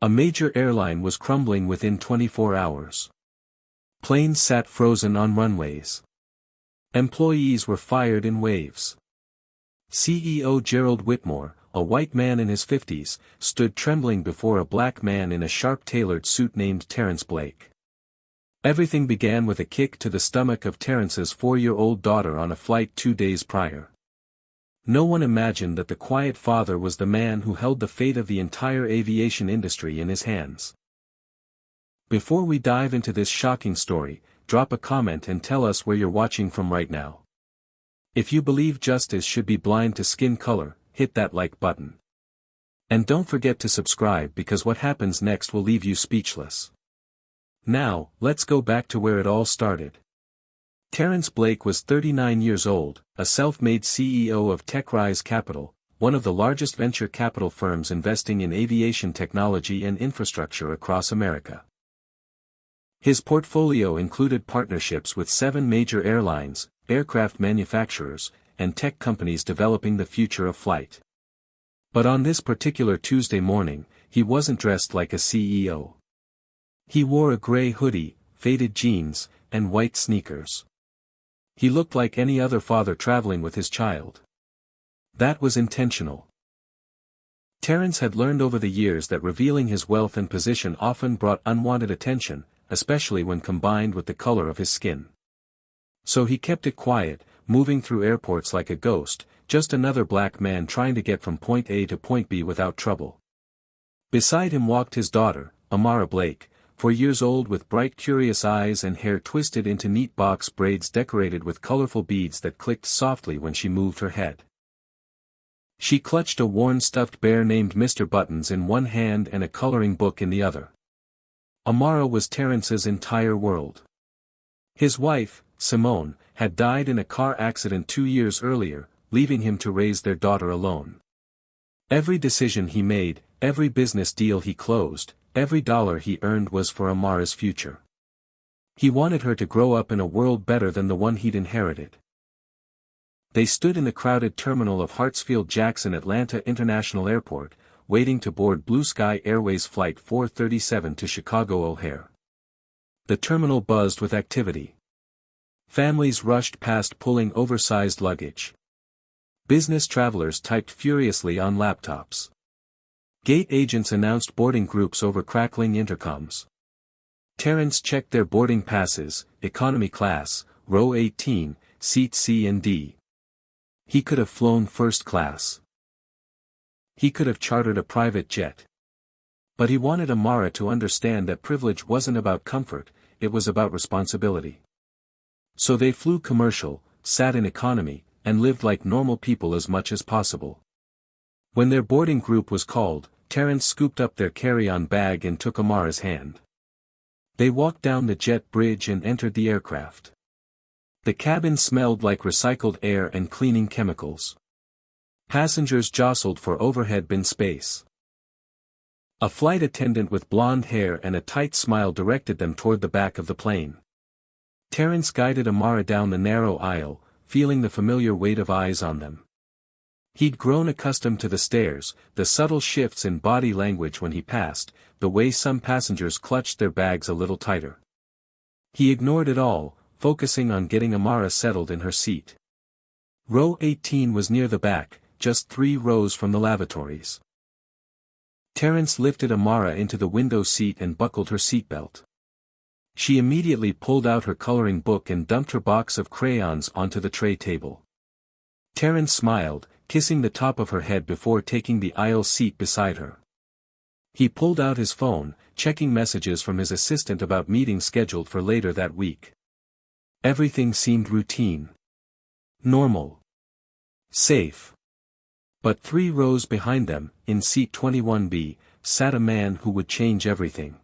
A major airline was crumbling within 24 hours. Planes sat frozen on runways. Employees were fired in waves. CEO Gerald Whitmore, a white man in his 50s, stood trembling before a black man in a sharp-tailored suit named Terrence Blake. Everything began with a kick to the stomach of Terrence's 4-year-old daughter on a flight 2 days prior. No one imagined that the quiet father was the man who held the fate of the entire aviation industry in his hands. Before we dive into this shocking story, drop a comment and tell us where you're watching from right now. If you believe justice should be blind to skin color, hit that like button. And don't forget to subscribe because what happens next will leave you speechless. Now, let's go back to where it all started. Terrence Blake was 39 years old, a self-made CEO of TechRise Capital, one of the largest venture capital firms investing in aviation technology and infrastructure across America. His portfolio included partnerships with 7 major airlines, aircraft manufacturers, and tech companies developing the future of flight. But on this particular Tuesday morning, he wasn't dressed like a CEO. He wore a gray hoodie, faded jeans, and white sneakers. He looked like any other father traveling with his child. That was intentional. Terrence had learned over the years that revealing his wealth and position often brought unwanted attention, especially when combined with the color of his skin. So he kept it quiet, moving through airports like a ghost, just another black man trying to get from point A to point B without trouble. Beside him walked his daughter, Amara Blake, 4 years old with bright curious eyes and hair twisted into neat box braids decorated with colorful beads that clicked softly when she moved her head. She clutched a worn stuffed bear named Mr. Buttons in one hand and a coloring book in the other. Amara was Terrence's entire world. His wife, Simone, had died in a car accident 2 years earlier, leaving him to raise their daughter alone. Every decision he made, every business deal he closed, every dollar he earned was for Amara's future. He wanted her to grow up in a world better than the one he'd inherited. They stood in the crowded terminal of Hartsfield-Jackson Atlanta International Airport, waiting to board Blue Sky Airways Flight 437 to Chicago O'Hare. The terminal buzzed with activity. Families rushed past pulling oversized luggage. Business travelers typed furiously on laptops. Gate agents announced boarding groups over crackling intercoms. Terrence checked their boarding passes, economy class, row 18, seat C and D. He could have flown first class. He could have chartered a private jet. But he wanted Amara to understand that privilege wasn't about comfort, it was about responsibility. So they flew commercial, sat in economy, and lived like normal people as much as possible. When their boarding group was called, Terrence scooped up their carry-on bag and took Amara's hand. They walked down the jet bridge and entered the aircraft. The cabin smelled like recycled air and cleaning chemicals. Passengers jostled for overhead bin space. A flight attendant with blonde hair and a tight smile directed them toward the back of the plane. Terrence guided Amara down the narrow aisle, feeling the familiar weight of eyes on them. He'd grown accustomed to the stares, the subtle shifts in body language when he passed, the way some passengers clutched their bags a little tighter. He ignored it all, focusing on getting Amara settled in her seat. Row 18 was near the back, just 3 rows from the lavatories. Terrence lifted Amara into the window seat and buckled her seatbelt. She immediately pulled out her coloring book and dumped her box of crayons onto the tray table. Terrence smiled, kissing the top of her head before taking the aisle seat beside her. He pulled out his phone, checking messages from his assistant about meetings scheduled for later that week. Everything seemed routine. Normal. Safe. But 3 rows behind them, in seat 21B, sat a man who would change everything.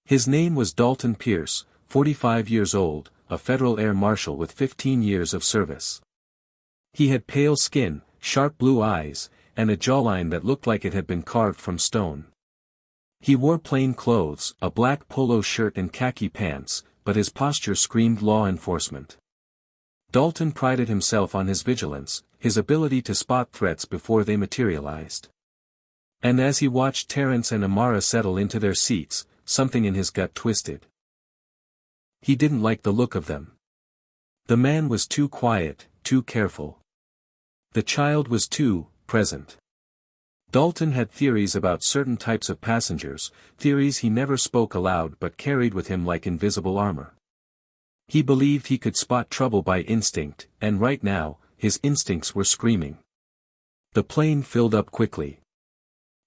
His name was Dalton Pierce, 45 years old, a Federal Air Marshal with 15 years of service. He had pale skin, sharp blue eyes, and a jawline that looked like it had been carved from stone. He wore plain clothes, a black polo shirt and khaki pants, but his posture screamed law enforcement. Dalton prided himself on his vigilance, his ability to spot threats before they materialized. And as he watched Terence and Amara settle into their seats, something in his gut twisted. He didn't like the look of them. The man was too quiet, too careful. The child was too present. Dalton had theories about certain types of passengers, theories he never spoke aloud but carried with him like invisible armor. He believed he could spot trouble by instinct, and right now, his instincts were screaming. The plane filled up quickly.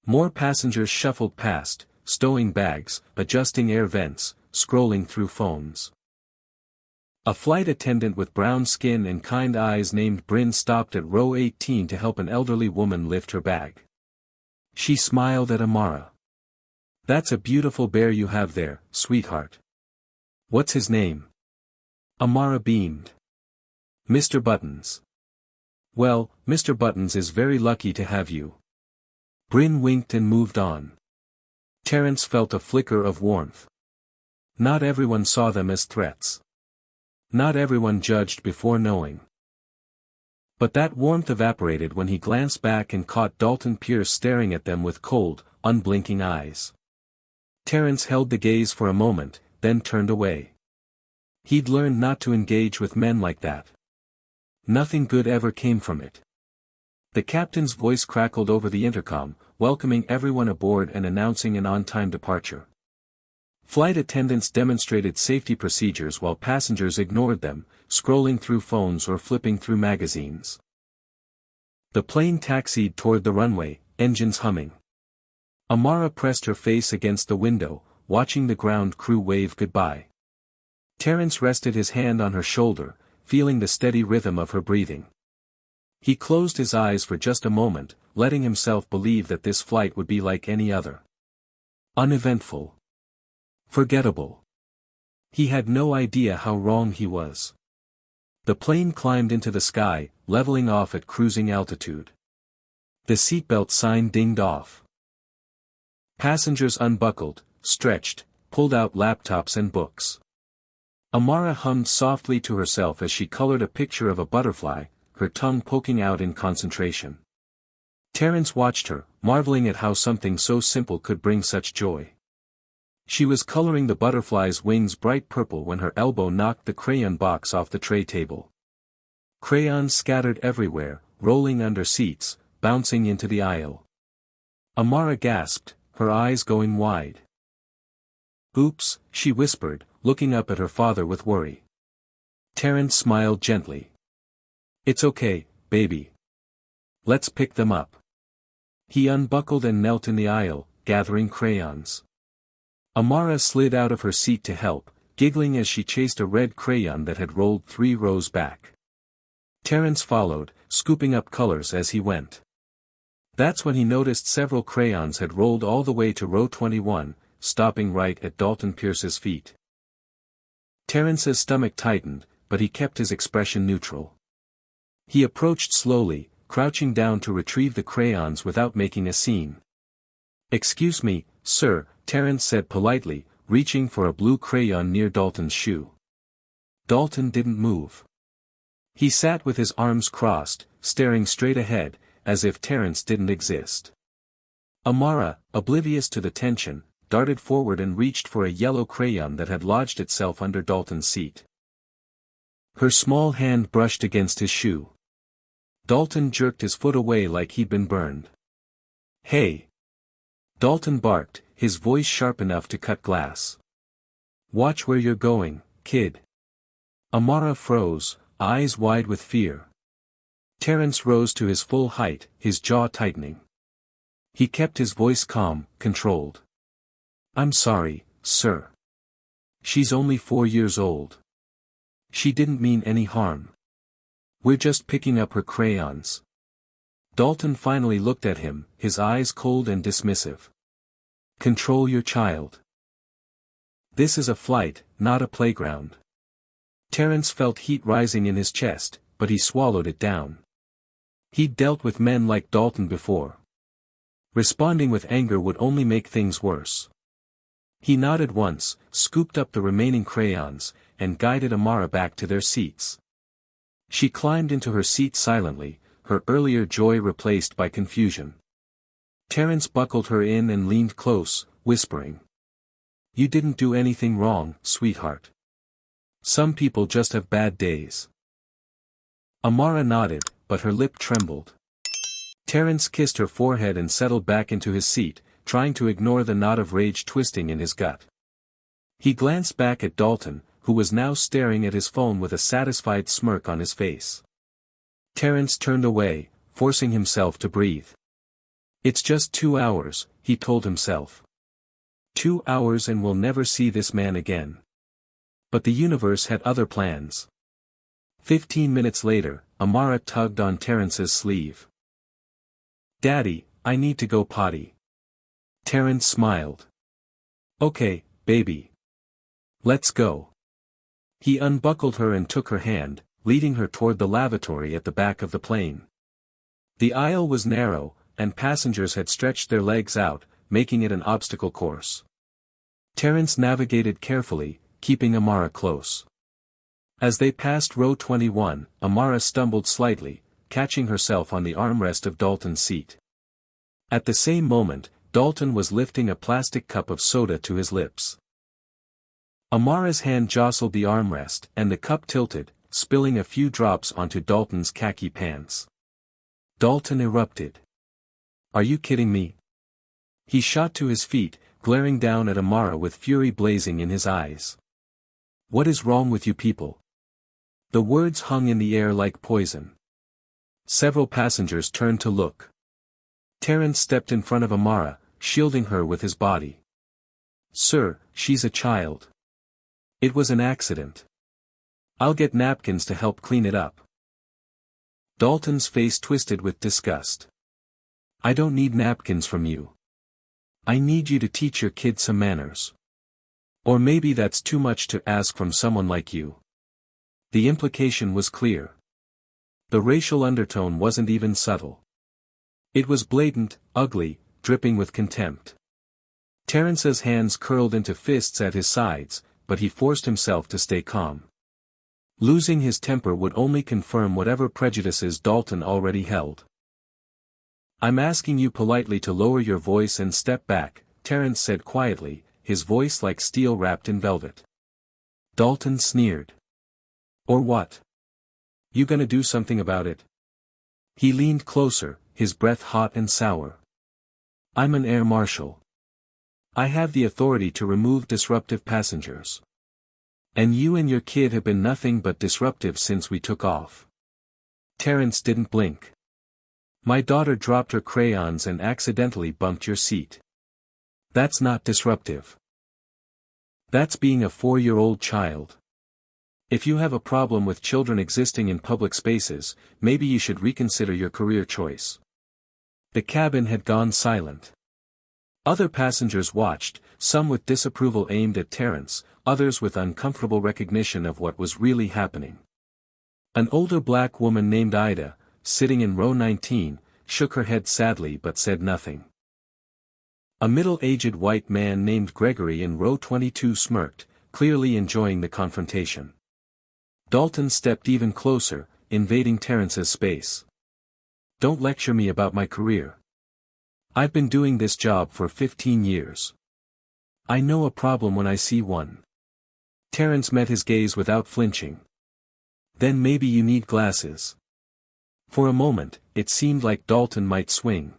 More passengers shuffled past, stowing bags, adjusting air vents, scrolling through phones. A flight attendant with brown skin and kind eyes named Bryn stopped at row 18 to help an elderly woman lift her bag. She smiled at Amara. "That's a beautiful bear you have there, sweetheart. What's his name?" Amara beamed. "Mr. Buttons." "Well, Mr. Buttons is very lucky to have you." Bryn winked and moved on. Terence felt a flicker of warmth. Not everyone saw them as threats. Not everyone judged before knowing. But that warmth evaporated when he glanced back and caught Dalton Pierce staring at them with cold, unblinking eyes. Terence held the gaze for a moment, then turned away. He'd learned not to engage with men like that. Nothing good ever came from it. The captain's voice crackled over the intercom, welcoming everyone aboard and announcing an on-time departure. Flight attendants demonstrated safety procedures while passengers ignored them, scrolling through phones or flipping through magazines. The plane taxied toward the runway, engines humming. Amara pressed her face against the window, watching the ground crew wave goodbye. Terence rested his hand on her shoulder, feeling the steady rhythm of her breathing. He closed his eyes for just a moment, letting himself believe that this flight would be like any other. Uneventful. Forgettable. He had no idea how wrong he was. The plane climbed into the sky, leveling off at cruising altitude. The seatbelt sign dinged off. Passengers unbuckled, stretched, pulled out laptops and books. Amara hummed softly to herself as she colored a picture of a butterfly, her tongue poking out in concentration. Terence watched her, marveling at how something so simple could bring such joy. She was coloring the butterfly's wings bright purple when her elbow knocked the crayon box off the tray table. Crayons scattered everywhere, rolling under seats, bouncing into the aisle. Amara gasped, her eyes going wide. "Oops," she whispered, looking up at her father with worry. Terence smiled gently. "It's okay, baby. Let's pick them up." He unbuckled and knelt in the aisle, gathering crayons. Amara slid out of her seat to help, giggling as she chased a red crayon that had rolled 3 rows back. Terence followed, scooping up colors as he went. That's when he noticed several crayons had rolled all the way to row 21, stopping right at Dalton Pierce's feet. Terence's stomach tightened, but he kept his expression neutral. He approached slowly, crouching down to retrieve the crayons without making a scene. "Excuse me, sir," Terence said politely, reaching for a blue crayon near Dalton's shoe. Dalton didn't move. He sat with his arms crossed, staring straight ahead, as if Terence didn't exist. Amara, oblivious to the tension, darted forward and reached for a yellow crayon that had lodged itself under Dalton's seat. Her small hand brushed against his shoe. Dalton jerked his foot away like he'd been burned. "Hey!" Dalton barked, his voice sharp enough to cut glass. "Watch where you're going, kid." Amara froze, eyes wide with fear. Terence rose to his full height, his jaw tightening. He kept his voice calm, controlled. "I'm sorry, sir. She's only 4 years old. She didn't mean any harm. We're just picking up her crayons." Dalton finally looked at him, his eyes cold and dismissive. "Control your child. This is a flight, not a playground." Terence felt heat rising in his chest, but he swallowed it down. He'd dealt with men like Dalton before. Responding with anger would only make things worse. He nodded once, scooped up the remaining crayons, and guided Amara back to their seats. She climbed into her seat silently, her earlier joy replaced by confusion. Terence buckled her in and leaned close, whispering. You didn't do anything wrong, sweetheart. Some people just have bad days. Amara nodded, but her lip trembled. Terence kissed her forehead and settled back into his seat, trying to ignore the knot of rage twisting in his gut. He glanced back at Dalton, who was now staring at his phone with a satisfied smirk on his face. Terence turned away, forcing himself to breathe. It's just 2 hours, he told himself. 2 hours and we'll never see this man again. But the universe had other plans. 15 minutes later, Amara tugged on Terence's sleeve. Daddy, I need to go potty. Terence smiled. Okay, baby. Let's go. He unbuckled her and took her hand, leading her toward the lavatory at the back of the plane. The aisle was narrow, and passengers had stretched their legs out, making it an obstacle course. Terence navigated carefully, keeping Amara close. As they passed row 21, Amara stumbled slightly, catching herself on the armrest of Dalton's seat. At the same moment, Dalton was lifting a plastic cup of soda to his lips. Amara's hand jostled the armrest, and the cup tilted, spilling a few drops onto Dalton's khaki pants. Dalton erupted. Are you kidding me? He shot to his feet, glaring down at Amara with fury blazing in his eyes. What is wrong with you people? The words hung in the air like poison. Several passengers turned to look. Terence stepped in front of Amara, shielding her with his body. Sir, she's a child. It was an accident. I'll get napkins to help clean it up. Dalton's face twisted with disgust. I don't need napkins from you. I need you to teach your kid some manners. Or maybe that's too much to ask from someone like you. The implication was clear. The racial undertone wasn't even subtle. It was blatant, ugly, dripping with contempt. Terence's hands curled into fists at his sides, but he forced himself to stay calm. Losing his temper would only confirm whatever prejudices Dalton already held. I'm asking you politely to lower your voice and step back, Terence said quietly, his voice like steel wrapped in velvet. Dalton sneered. Or what? You gonna do something about it? He leaned closer, his breath hot and sour. I'm an air marshal. I have the authority to remove disruptive passengers. And you and your kid have been nothing but disruptive since we took off. Terence didn't blink. My daughter dropped her crayons and accidentally bumped your seat. That's not disruptive. That's being a 4-year-old child. If you have a problem with children existing in public spaces, maybe you should reconsider your career choice. The cabin had gone silent. Other passengers watched, some with disapproval aimed at Terence, others with uncomfortable recognition of what was really happening. An older black woman named Ida, sitting in row 19, shook her head sadly but said nothing. A middle-aged white man named Gregory in row 22 smirked, clearly enjoying the confrontation. Dalton stepped even closer, invading Terence's space. Don't lecture me about my career. I've been doing this job for 15 years. I know a problem when I see one. Terence met his gaze without flinching. Then maybe you need glasses. For a moment, it seemed like Dalton might swing.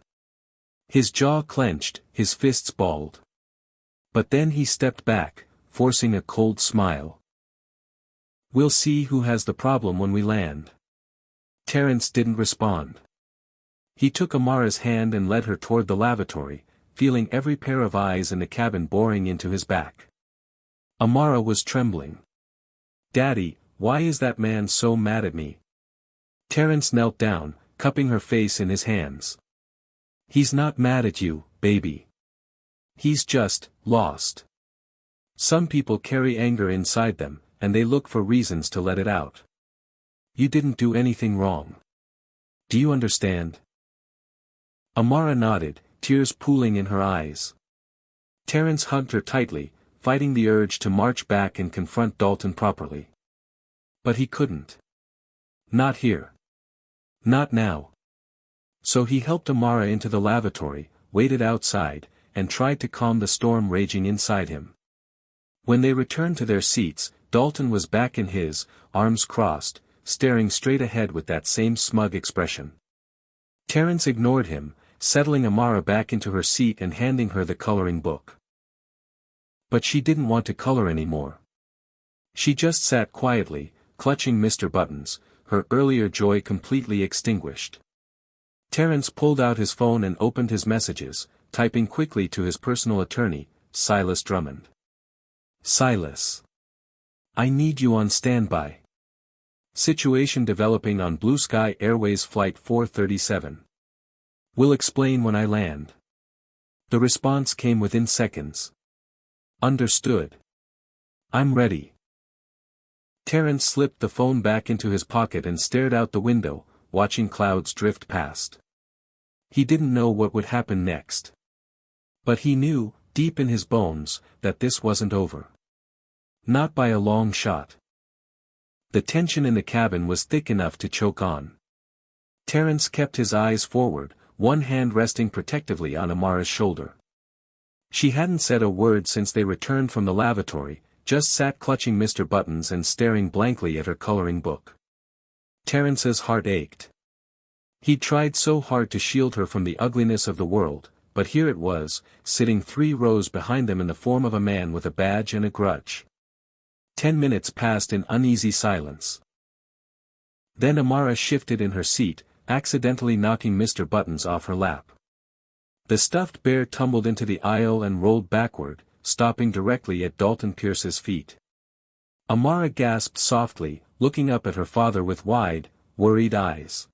His jaw clenched, his fists balled. But then he stepped back, forcing a cold smile. We'll see who has the problem when we land. Terence didn't respond. He took Amara's hand and led her toward the lavatory, feeling every pair of eyes in the cabin boring into his back. Amara was trembling. Daddy, why is that man so mad at me? Terence knelt down, cupping her face in his hands. He's not mad at you, baby. He's just lost. Some people carry anger inside them, and they look for reasons to let it out. You didn't do anything wrong. Do you understand? Amara nodded, tears pooling in her eyes. Terence hugged her tightly, fighting the urge to march back and confront Dalton properly. But he couldn't. Not here. Not now. So he helped Amara into the lavatory, waited outside, and tried to calm the storm raging inside him. When they returned to their seats, Dalton was back in his, arms crossed, staring straight ahead with that same smug expression. Terence ignored him, settling Amara back into her seat and handing her the coloring book. But she didn't want to color anymore. She just sat quietly, clutching Mr. Buttons, her earlier joy completely extinguished. Terence pulled out his phone and opened his messages, typing quickly to his personal attorney, Silas Drummond. Silas. I need you on standby. Situation developing on Blue Sky Airways Flight 437. Will explain when I land. The response came within seconds. Understood. I'm ready. Terence slipped the phone back into his pocket and stared out the window, watching clouds drift past. He didn't know what would happen next. But he knew, deep in his bones, that this wasn't over. Not by a long shot. The tension in the cabin was thick enough to choke on. Terence kept his eyes forward, one hand resting protectively on Amara's shoulder. She hadn't said a word since they returned from the lavatory, just sat clutching Mr. Buttons and staring blankly at her coloring book. Terence's heart ached. He'd tried so hard to shield her from the ugliness of the world, but here it was, sitting 3 rows behind them in the form of a man with a badge and a grudge. 10 minutes passed in uneasy silence. Then Amara shifted in her seat, accidentally knocking Mr. Buttons off her lap. The stuffed bear tumbled into the aisle and rolled backward, stopping directly at Dalton Pierce's feet. Amara gasped softly, looking up at her father with wide, worried eyes.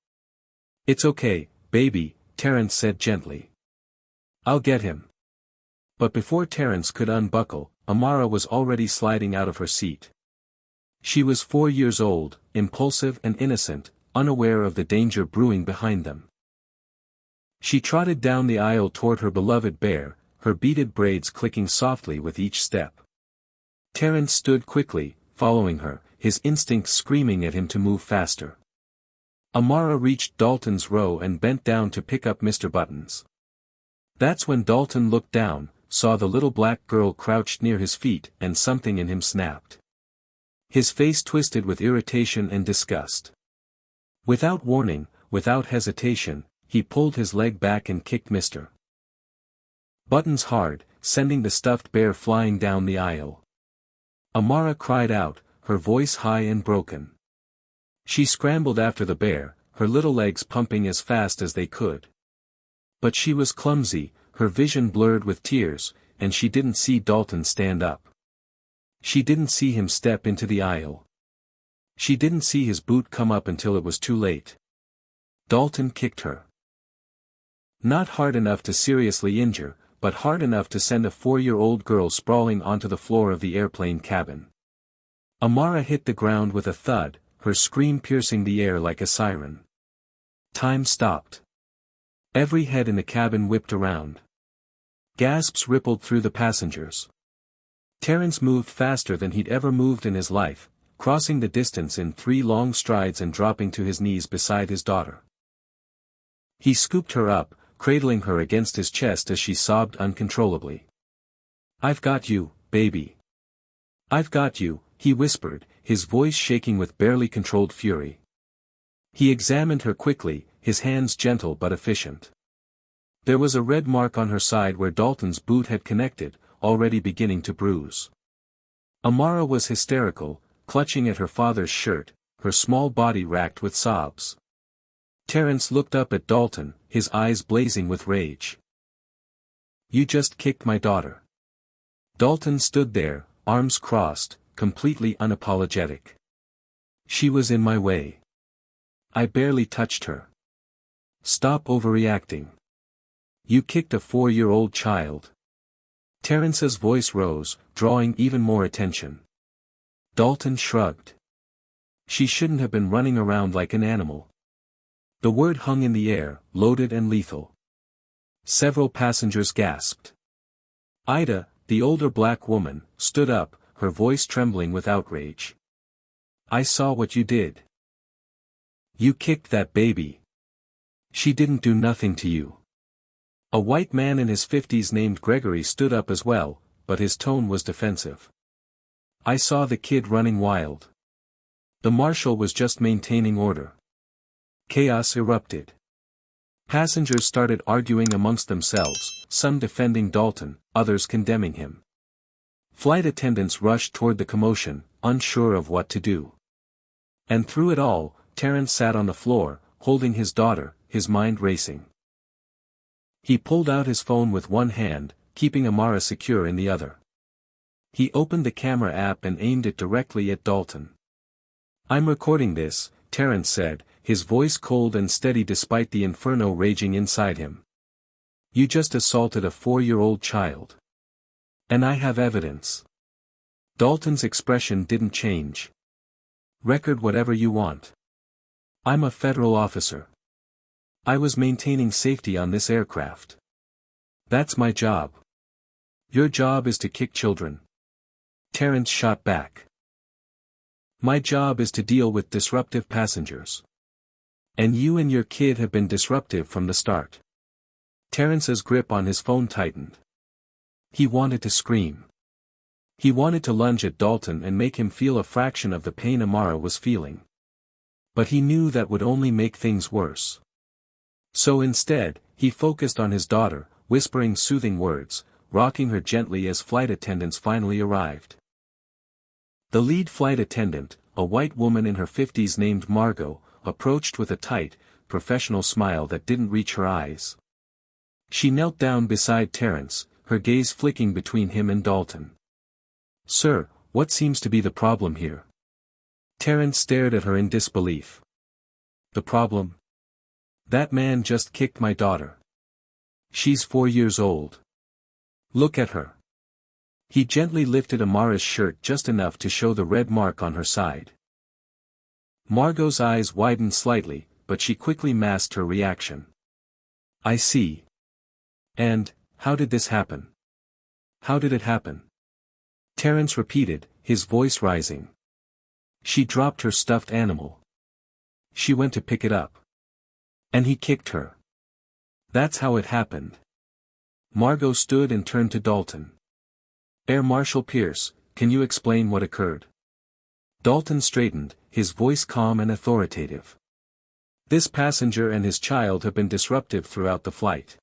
It's okay, baby, Terence said gently. I'll get him. But before Terence could unbuckle, Amara was already sliding out of her seat. She was 4 years old, impulsive and innocent, unaware of the danger brewing behind them. She trotted down the aisle toward her beloved bear, her beaded braids clicking softly with each step. Terence stood quickly, following her, his instincts screaming at him to move faster. Amara reached Dalton's row and bent down to pick up Mr. Buttons. That's when Dalton looked down, saw the little black girl crouched near his feet, and something in him snapped. His face twisted with irritation and disgust. Without warning, without hesitation, he pulled his leg back and kicked Mr. Buttons hard, sending the stuffed bear flying down the aisle. Amara cried out, her voice high and broken. She scrambled after the bear, her little legs pumping as fast as they could. But she was clumsy, her vision blurred with tears, and she didn't see Dalton stand up. She didn't see him step into the aisle. She didn't see his boot come up until it was too late. Dalton kicked her. Not hard enough to seriously injure, but hard enough to send a 4-year-old girl sprawling onto the floor of the airplane cabin. Amara hit the ground with a thud, her scream piercing the air like a siren. Time stopped. Every head in the cabin whipped around. Gasps rippled through the passengers. Terence moved faster than he'd ever moved in his life, crossing the distance in 3 long strides and dropping to his knees beside his daughter. He scooped her up, cradling her against his chest as she sobbed uncontrollably. I've got you, baby. I've got you, he whispered, his voice shaking with barely controlled fury. He examined her quickly, his hands gentle but efficient. There was a red mark on her side where Dalton's boot had connected, already beginning to bruise. Amara was hysterical, clutching at her father's shirt, her small body racked with sobs. Terence looked up at Dalton, his eyes blazing with rage. You just kicked my daughter. Dalton stood there, arms crossed, completely unapologetic. She was in my way. I barely touched her. Stop overreacting. You kicked a 4-year-old child. Terence's voice rose, drawing even more attention. Dalton shrugged. She shouldn't have been running around like an animal. The word hung in the air, loaded and lethal. Several passengers gasped. Ida, the older black woman, stood up, her voice trembling with outrage. I saw what you did. You kicked that baby. She didn't do nothing to you. A white man in his 50s named Gregory stood up as well, but his tone was defensive. I saw the kid running wild. The marshal was just maintaining order. Chaos erupted. Passengers started arguing amongst themselves, some defending Dalton, others condemning him. Flight attendants rushed toward the commotion, unsure of what to do. And through it all, Terrence sat on the floor, holding his daughter, his mind racing. He pulled out his phone with one hand, keeping Amara secure in the other. He opened the camera app and aimed it directly at Dalton. "I'm recording this," Terrence said, his voice cold and steady despite the inferno raging inside him. "You just assaulted a 4-year-old child. And I have evidence." Dalton's expression didn't change. "Record whatever you want. I'm a federal officer. I was maintaining safety on this aircraft. That's my job. Your job is to kick children." Terrence shot back. "My job is to deal with disruptive passengers. And you and your kid have been disruptive from the start." Terrence's grip on his phone tightened. He wanted to scream. He wanted to lunge at Dalton and make him feel a fraction of the pain Amara was feeling. But he knew that would only make things worse. So instead, he focused on his daughter, whispering soothing words, rocking her gently as flight attendants finally arrived. The lead flight attendant, a white woman in her 50s named Margot, approached with a tight, professional smile that didn't reach her eyes. She knelt down beside Terrence, her gaze flicking between him and Dalton. "Sir, what seems to be the problem here?" Terrence stared at her in disbelief. "The problem? That man just kicked my daughter. She's 4 years old. Look at her." He gently lifted Amara's shirt just enough to show the red mark on her side. Margot's eyes widened slightly, but she quickly masked her reaction. "I see. And, how did this happen? How did it happen?" Terrence repeated, his voice rising. "She dropped her stuffed animal. She went to pick it up. And he kicked her. That's how it happened." Margot stood and turned to Dalton. "Air Marshal Pierce, can you explain what occurred?" Dalton straightened, his voice calm and authoritative. "This passenger and his child have been disruptive throughout the flight.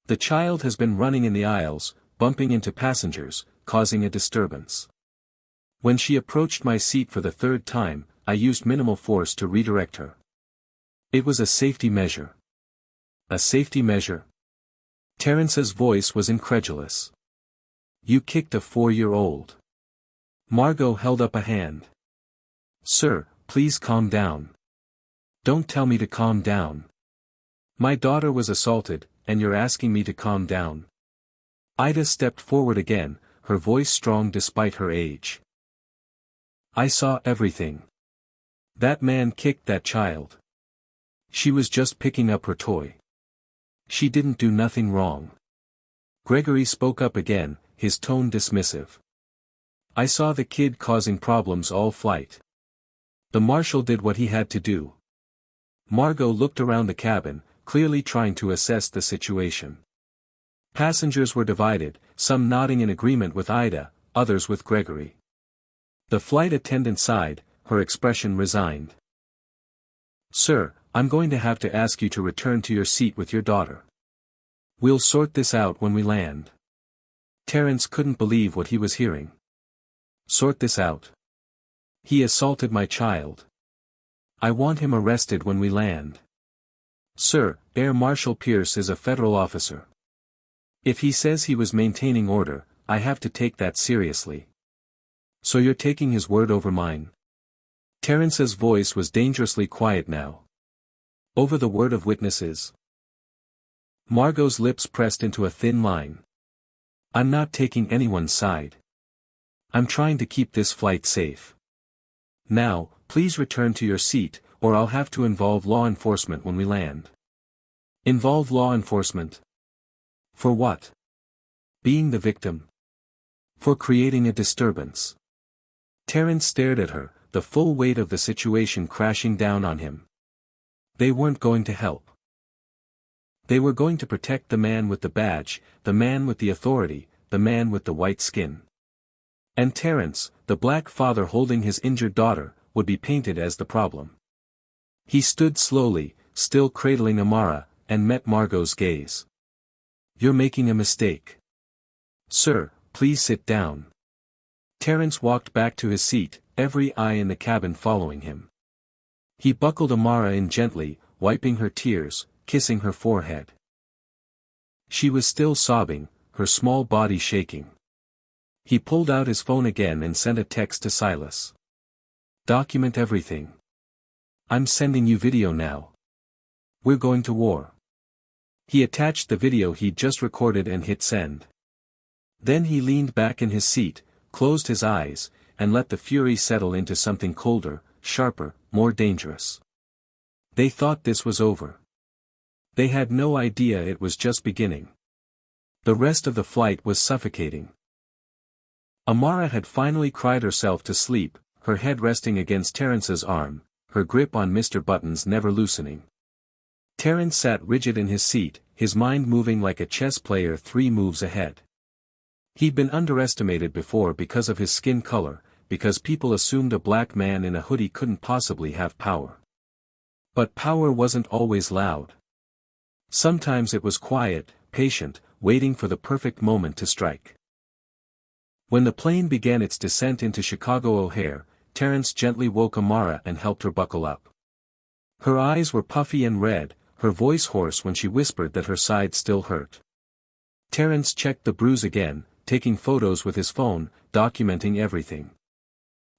The child has been running in the aisles, bumping into passengers, causing a disturbance. When she approached my seat for the 3rd time, I used minimal force to redirect her. It was a safety measure." "A safety measure?" Terrence's voice was incredulous. "You kicked a 4-year-old." Margot held up a hand. "Sir, please calm down. Don't tell me to calm down. My daughter was assaulted, and you're asking me to calm down." Ida stepped forward again, her voice strong despite her age. "I saw everything. That man kicked that child. She was just picking up her toy. She didn't do nothing wrong." Gregory spoke up again, his tone dismissive. "I saw the kid causing problems all flight. The marshal did what he had to do." Margot looked around the cabin, clearly trying to assess the situation. Passengers were divided, some nodding in agreement with Ida, others with Gregory. The flight attendant sighed, her expression resigned. "Sir, I'm going to have to ask you to return to your seat with your daughter. We'll sort this out when we land." Terrence couldn't believe what he was hearing. "Sort this out? He assaulted my child. I want him arrested when we land." "Sir, Air Marshal Pierce is a federal officer. If he says he was maintaining order, I have to take that seriously. So you're taking his word over mine?" Terrence's voice was dangerously quiet now. "Over the word of witnesses?" Margot's lips pressed into a thin line. "I'm not taking anyone's side. I'm trying to keep this flight safe. Now, please return to your seat, or I'll have to involve law enforcement when we land." "Involve law enforcement? For what? Being the victim? For creating a disturbance?" Terrence stared at her, the full weight of the situation crashing down on him. They weren't going to help. They were going to protect the man with the badge, the man with the authority, the man with the white skin. And Terence, the black father holding his injured daughter, would be painted as the problem. He stood slowly, still cradling Amara, and met Margot's gaze. "You're making a mistake. Sir, please sit down." Terence walked back to his seat, every eye in the cabin following him. He buckled Amara in gently, wiping her tears, kissing her forehead. She was still sobbing, her small body shaking. He pulled out his phone again and sent a text to Silas. "Document everything. I'm sending you video now. We're going to war." He attached the video he'd just recorded and hit send. Then he leaned back in his seat, closed his eyes, and let the fury settle into something colder, sharper, more dangerous. They thought this was over. They had no idea it was just beginning. The rest of the flight was suffocating. Amara had finally cried herself to sleep, her head resting against Terence's arm, her grip on Mr. Button's never loosening. Terence sat rigid in his seat, his mind moving like a chess player 3 moves ahead. He'd been underestimated before because of his skin color, because people assumed a black man in a hoodie couldn't possibly have power. But power wasn't always loud. Sometimes it was quiet, patient, waiting for the perfect moment to strike. When the plane began its descent into Chicago O'Hare, Terence gently woke Amara and helped her buckle up. Her eyes were puffy and red, her voice hoarse when she whispered that her side still hurt. Terence checked the bruise again, taking photos with his phone, documenting everything.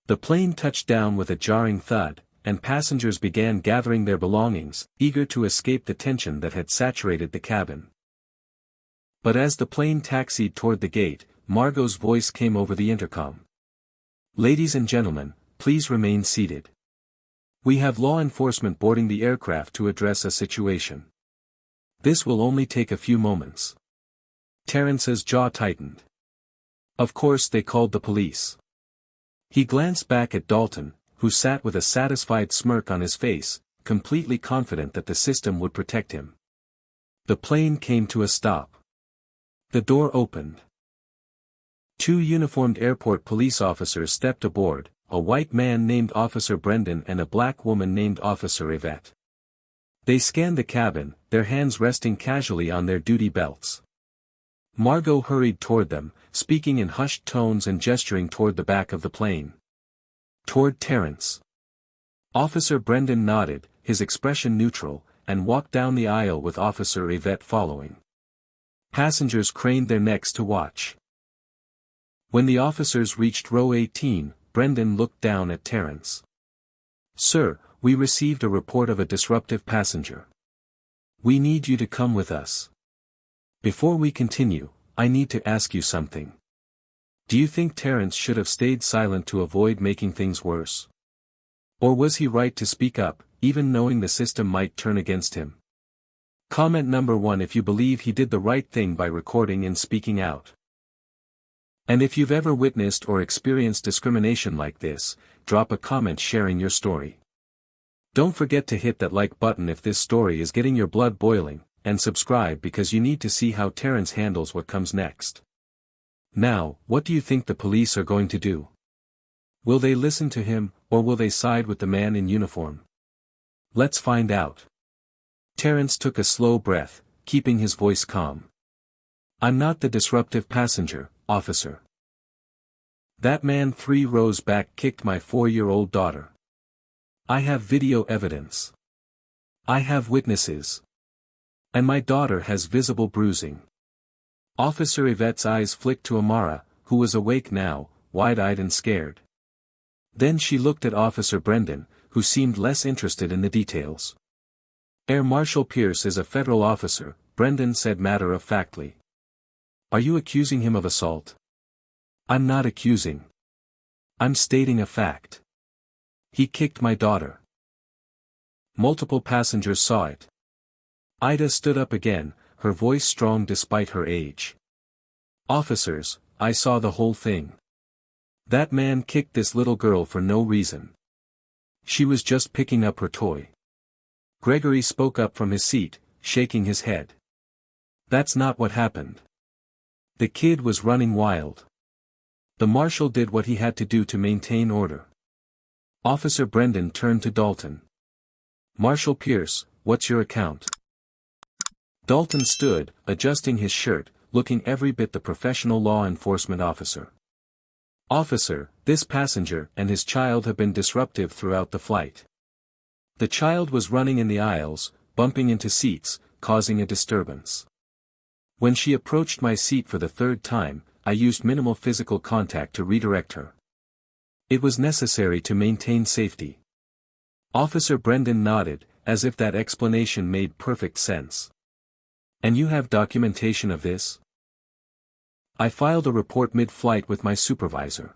The plane touched down with a jarring thud, and passengers began gathering their belongings, eager to escape the tension that had saturated the cabin. But as the plane taxied toward the gate, Margot's voice came over the intercom. "Ladies and gentlemen, please remain seated. We have law enforcement boarding the aircraft to address a situation. This will only take a few moments." Terence's jaw tightened. Of course they called the police. He glanced back at Dalton, who sat with a satisfied smirk on his face, completely confident that the system would protect him. The plane came to a stop. The door opened. 2 uniformed airport police officers stepped aboard, a white man named Officer Brendan and a black woman named Officer Yvette. They scanned the cabin, their hands resting casually on their duty belts. Margot hurried toward them, speaking in hushed tones and gesturing toward the back of the plane. Toward Terence. Officer Brendan nodded, his expression neutral, and walked down the aisle with Officer Yvette following. Passengers craned their necks to watch. When the officers reached row 18, Brendan looked down at Terence. "Sir, we received a report of a disruptive passenger. We need you to come with us. Before we continue, I need to ask you something. Do you think Terence should have stayed silent to avoid making things worse? Or was he right to speak up, even knowing the system might turn against him? Comment number 1 if you believe he did the right thing by recording and speaking out. And if you've ever witnessed or experienced discrimination like this, drop a comment sharing your story. Don't forget to hit that like button if this story is getting your blood boiling, and subscribe because you need to see how Terence handles what comes next. Now, what do you think the police are going to do? Will they listen to him, or will they side with the man in uniform? Let's find out. Terence took a slow breath, keeping his voice calm. "I'm not the disruptive passenger, officer. That man 3 rows back kicked my 4-year-old daughter. I have video evidence. I have witnesses. And my daughter has visible bruising." Officer Yvette's eyes flicked to Amara, who was awake now, wide-eyed and scared. Then she looked at Officer Brendan, who seemed less interested in the details. "Air Marshal Pierce is a federal officer," Brendan said matter-of-factly. "Are you accusing him of assault?" "I'm not accusing. I'm stating a fact. He kicked my daughter." Multiple passengers saw it. Ida stood up again, her voice strong despite her age. "Officers, I saw the whole thing. That man kicked this little girl for no reason. She was just picking up her toy." Gregory spoke up from his seat, shaking his head. That's not what happened. The kid was running wild. The marshal did what he had to do to maintain order. Officer Brendan turned to Dalton. Marshal Pierce, what's your account? Dalton stood, adjusting his shirt, looking every bit the professional law enforcement officer. Officer, this passenger and his child have been disruptive throughout the flight. The child was running in the aisles, bumping into seats, causing a disturbance. When she approached my seat for the third time, I used minimal physical contact to redirect her. It was necessary to maintain safety. Officer Brendan nodded, as if that explanation made perfect sense. And you have documentation of this? I filed a report mid-flight with my supervisor.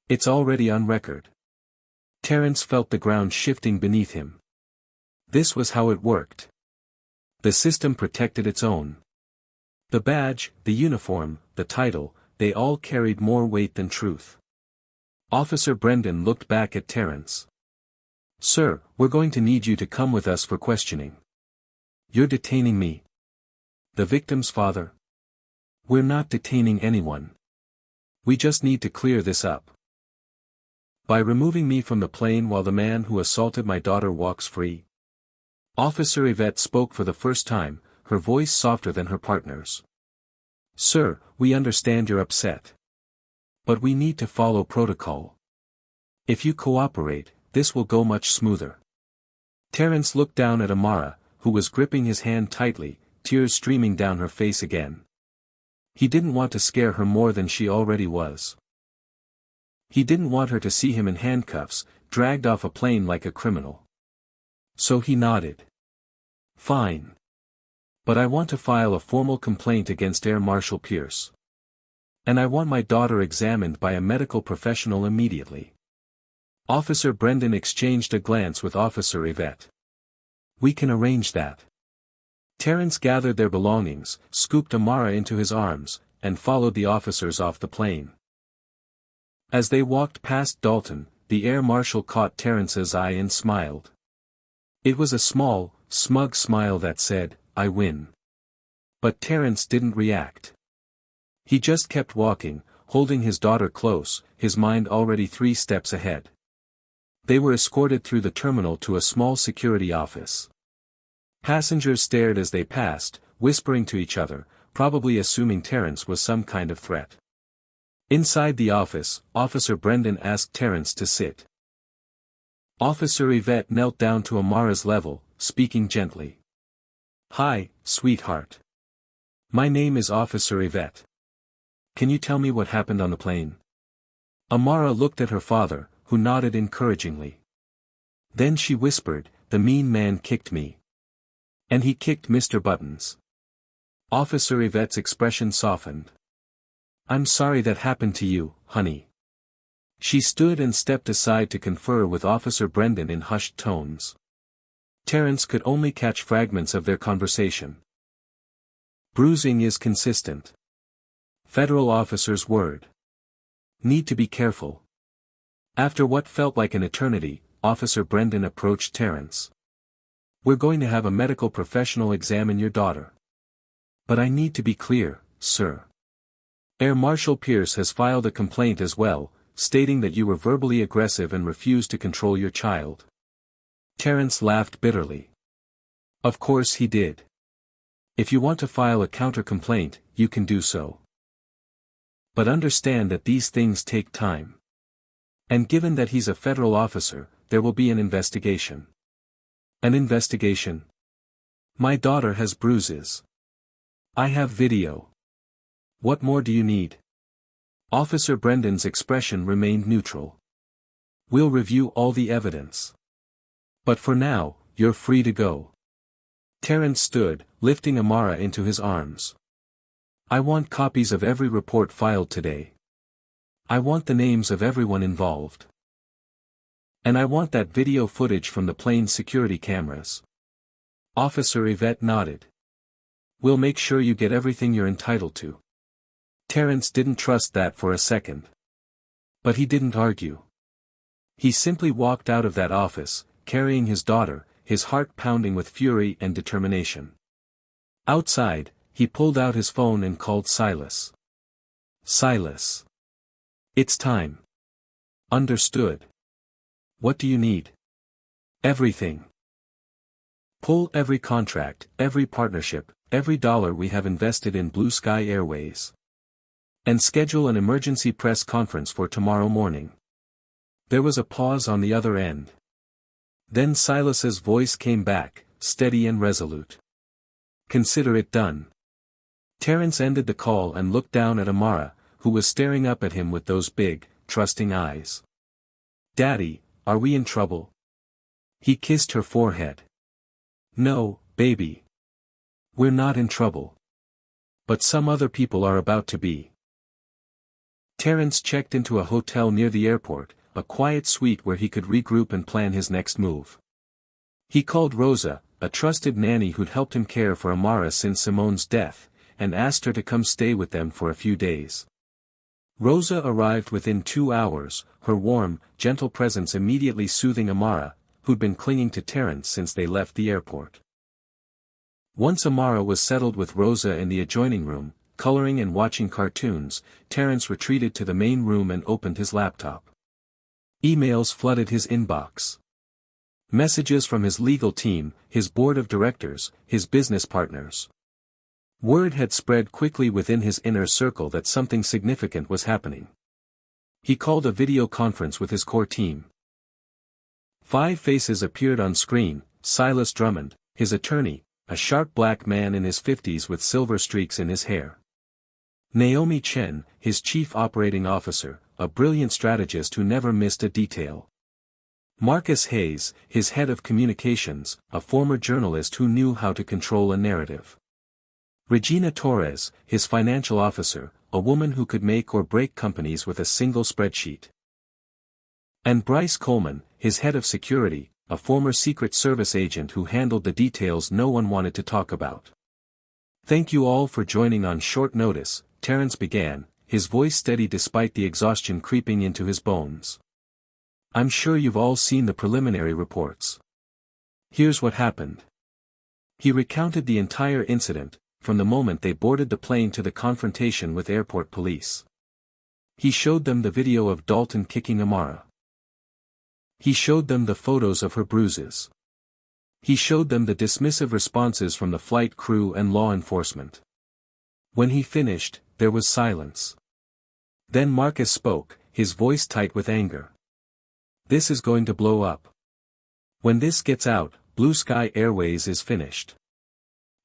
It's already on record. Terrence felt the ground shifting beneath him. This was how it worked. The system protected its own. The badge, the uniform, the title, they all carried more weight than truth. Officer Brendan looked back at Terrence. Sir, we're going to need you to come with us for questioning. You're detaining me. The victim's father? We're not detaining anyone. We just need to clear this up. By removing me from the plane while the man who assaulted my daughter walks free. Officer Yvette spoke for the first time, her voice softer than her partner's. Sir, we understand you're upset. But we need to follow protocol. If you cooperate, this will go much smoother. Terrence looked down at Amara, who was gripping his hand tightly, tears streaming down her face again. He didn't want to scare her more than she already was. He didn't want her to see him in handcuffs, dragged off a plane like a criminal. So he nodded. Fine. But I want to file a formal complaint against Air Marshal Pierce. And I want my daughter examined by a medical professional immediately. Officer Brendan exchanged a glance with Officer Yvette. We can arrange that. Terrence gathered their belongings, scooped Amara into his arms, and followed the officers off the plane. As they walked past Dalton, the air marshal caught Terrence's eye and smiled. It was a small, smug smile that said, I win. But Terrence didn't react. He just kept walking, holding his daughter close, his mind already 3 steps ahead. They were escorted through the terminal to a small security office. Passengers stared as they passed, whispering to each other, probably assuming Terrence was some kind of threat. Inside the office, Officer Brendan asked Terrence to sit. Officer Yvette knelt down to Amara's level, speaking gently. Hi, sweetheart. My name is Officer Yvette. Can you tell me what happened on the plane? Amara looked at her father, who nodded encouragingly. Then she whispered, the mean man kicked me. And he kicked Mr. Buttons. Officer Yvette's expression softened. I'm sorry that happened to you, honey. She stood and stepped aside to confer with Officer Brendan in hushed tones. Terrence could only catch fragments of their conversation. Bruising is consistent. Federal officer's word. Need to be careful. After what felt like an eternity, Officer Brendan approached Terrence. We're going to have a medical professional examine your daughter. But I need to be clear, sir. Air Marshal Pierce has filed a complaint as well, stating that you were verbally aggressive and refused to control your child. Terrence laughed bitterly. Of course he did. If you want to file a counter-complaint, you can do so. But understand that these things take time. And given that he's a federal officer, there will be an investigation. An investigation? My daughter has bruises. I have video. What more do you need? Officer Brendan's expression remained neutral. We'll review all the evidence. But for now, you're free to go. Terrence stood, lifting Amara into his arms. I want copies of every report filed today. I want the names of everyone involved. And I want that video footage from the plane's security cameras. Officer Yvette nodded. We'll make sure you get everything you're entitled to. Terrence didn't trust that for a second. But he didn't argue. He simply walked out of that office, carrying his daughter, his heart pounding with fury and determination. Outside, He pulled out his phone and called Silas. Silas. It's time. Understood. What do you need? Everything. Pull every contract, every partnership, every dollar we have invested in Blue Sky Airways. And schedule an emergency press conference for tomorrow morning. There was a pause on the other end. Then Silas's voice came back, steady and resolute. Consider it done. Terence ended the call and looked down at Amara, who was staring up at him with those big, trusting eyes. Daddy, are we in trouble? He kissed her forehead. No, baby. We're not in trouble. But some other people are about to be. Terence checked into a hotel near the airport, a quiet suite where he could regroup and plan his next move. He called Rosa, a trusted nanny who'd helped him care for Amara since Simone's death, and asked her to come stay with them for a few days. Rosa arrived within 2 hours, her warm, gentle presence immediately soothing Amara, who'd been clinging to Terence since they left the airport. Once Amara was settled with Rosa in the adjoining room, coloring and watching cartoons, Terence retreated to the main room and opened his laptop. Emails flooded his inbox. Messages from his legal team, his board of directors, his business partners. Word had spread quickly within his inner circle that something significant was happening. He called a video conference with his core team. 5 faces appeared on screen: Silas Drummond, his attorney, a sharp black man in his 50s with silver streaks in his hair. Naomi Chen, his chief operating officer, a brilliant strategist who never missed a detail. Marcus Hayes, his head of communications, a former journalist who knew how to control a narrative. Regina Torres, his financial officer, a woman who could make or break companies with a single spreadsheet. And Bryce Coleman, his head of security, a former Secret Service agent who handled the details no one wanted to talk about. Thank you all for joining on short notice, Terence began, his voice steady despite the exhaustion creeping into his bones. I'm sure you've all seen the preliminary reports. Here's what happened. He recounted the entire incident, from the moment they boarded the plane to the confrontation with airport police. He showed them the video of Dalton kicking Amara. He showed them the photos of her bruises. He showed them the dismissive responses from the flight crew and law enforcement. When he finished, there was silence. Then Marcus spoke, his voice tight with anger. This is going to blow up. When this gets out, Blue Sky Airways is finished.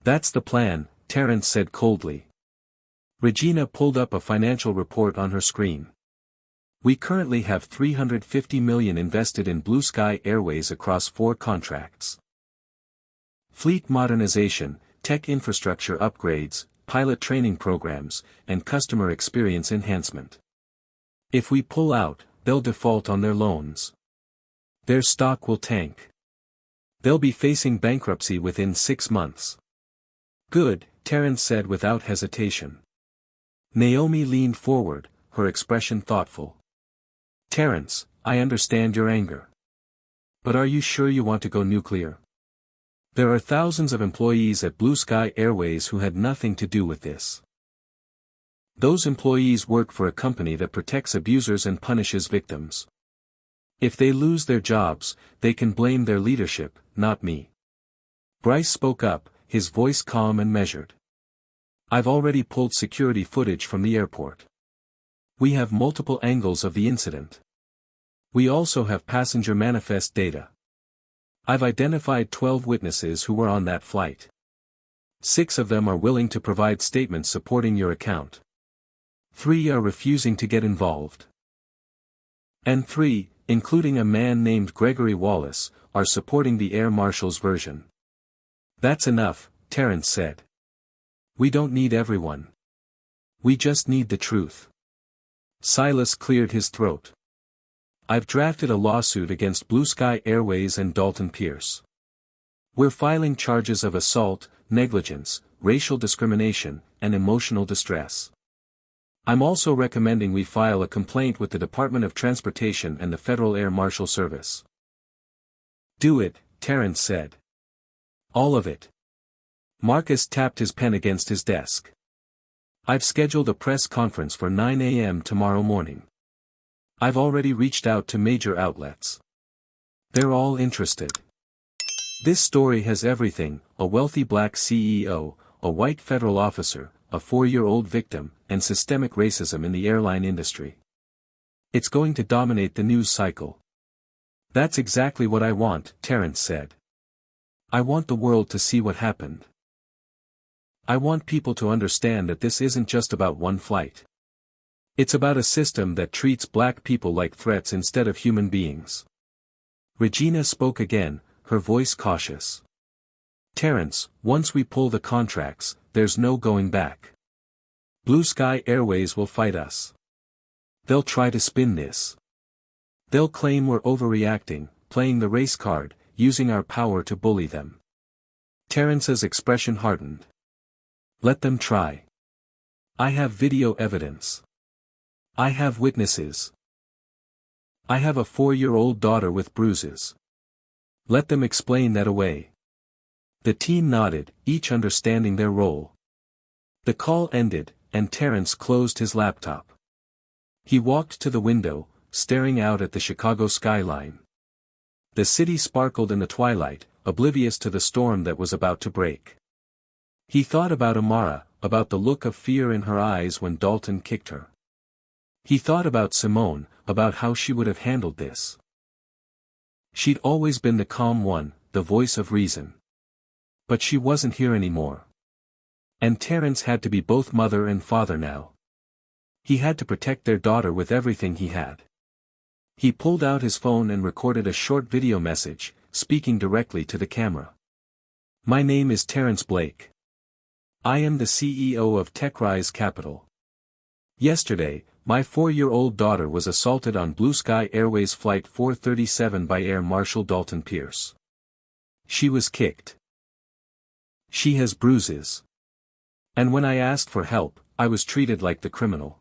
That's the plan, Terence said coldly. Regina pulled up a financial report on her screen. We currently have $350 million invested in Blue Sky Airways across 4 contracts. Fleet modernization, tech infrastructure upgrades, pilot training programs, and customer experience enhancement. If we pull out, they'll default on their loans. Their stock will tank. They'll be facing bankruptcy within 6 months. Good, Terence said without hesitation. Naomi leaned forward, her expression thoughtful. Terence, I understand your anger. But are you sure you want to go nuclear? There are thousands of employees at Blue Sky Airways who had nothing to do with this. Those employees work for a company that protects abusers and punishes victims. If they lose their jobs, they can blame their leadership, not me. Bryce spoke up, his voice calm and measured. I've already pulled security footage from the airport. We have multiple angles of the incident. We also have passenger manifest data. I've identified 12 witnesses who were on that flight. 6 of them are willing to provide statements supporting your account. 3 are refusing to get involved. And 3, including a man named Gregory Wallace, are supporting the Air Marshal's version. That's enough, Terence said. We don't need everyone. We just need the truth. Silas cleared his throat. I've drafted a lawsuit against Blue Sky Airways and Dalton Pierce. We're filing charges of assault, negligence, racial discrimination, and emotional distress. I'm also recommending we file a complaint with the Department of Transportation and the Federal Air Marshal Service. Do it, Terence said. All of it. Marcus tapped his pen against his desk. I've scheduled a press conference for 9 a.m. tomorrow morning. I've already reached out to major outlets. They're all interested. This story has everything: a wealthy black CEO, a white federal officer, a 4-year-old victim, and systemic racism in the airline industry. It's going to dominate the news cycle. That's exactly what I want, Terrence said. I want the world to see what happened. I want people to understand that this isn't just about one flight. It's about a system that treats black people like threats instead of human beings. Regina spoke again, her voice cautious. Terrence, once we pull the contracts, there's no going back. Blue Sky Airways will fight us. They'll try to spin this. They'll claim we're overreacting, playing the race card, using our power to bully them. Terrence's expression hardened. Let them try. I have video evidence. I have witnesses. I have a 4-year-old daughter with bruises. Let them explain that away. The team nodded, each understanding their role. The call ended, and Terrence closed his laptop. He walked to the window, staring out at the Chicago skyline. The city sparkled in the twilight, oblivious to the storm that was about to break. He thought about Amara, about the look of fear in her eyes when Dalton kicked her. He thought about Simone, about how she would have handled this. She'd always been the calm one, the voice of reason. But she wasn't here anymore. And Terrence had to be both mother and father now. He had to protect their daughter with everything he had. He pulled out his phone and recorded a short video message, speaking directly to the camera. My name is Terrence Blake. I am the CEO of TechRise Capital. Yesterday, my 4-year-old daughter was assaulted on Blue Sky Airways Flight 437 by Air Marshal Dalton Pierce. She was kicked. She has bruises. And when I asked for help, I was treated like the criminal.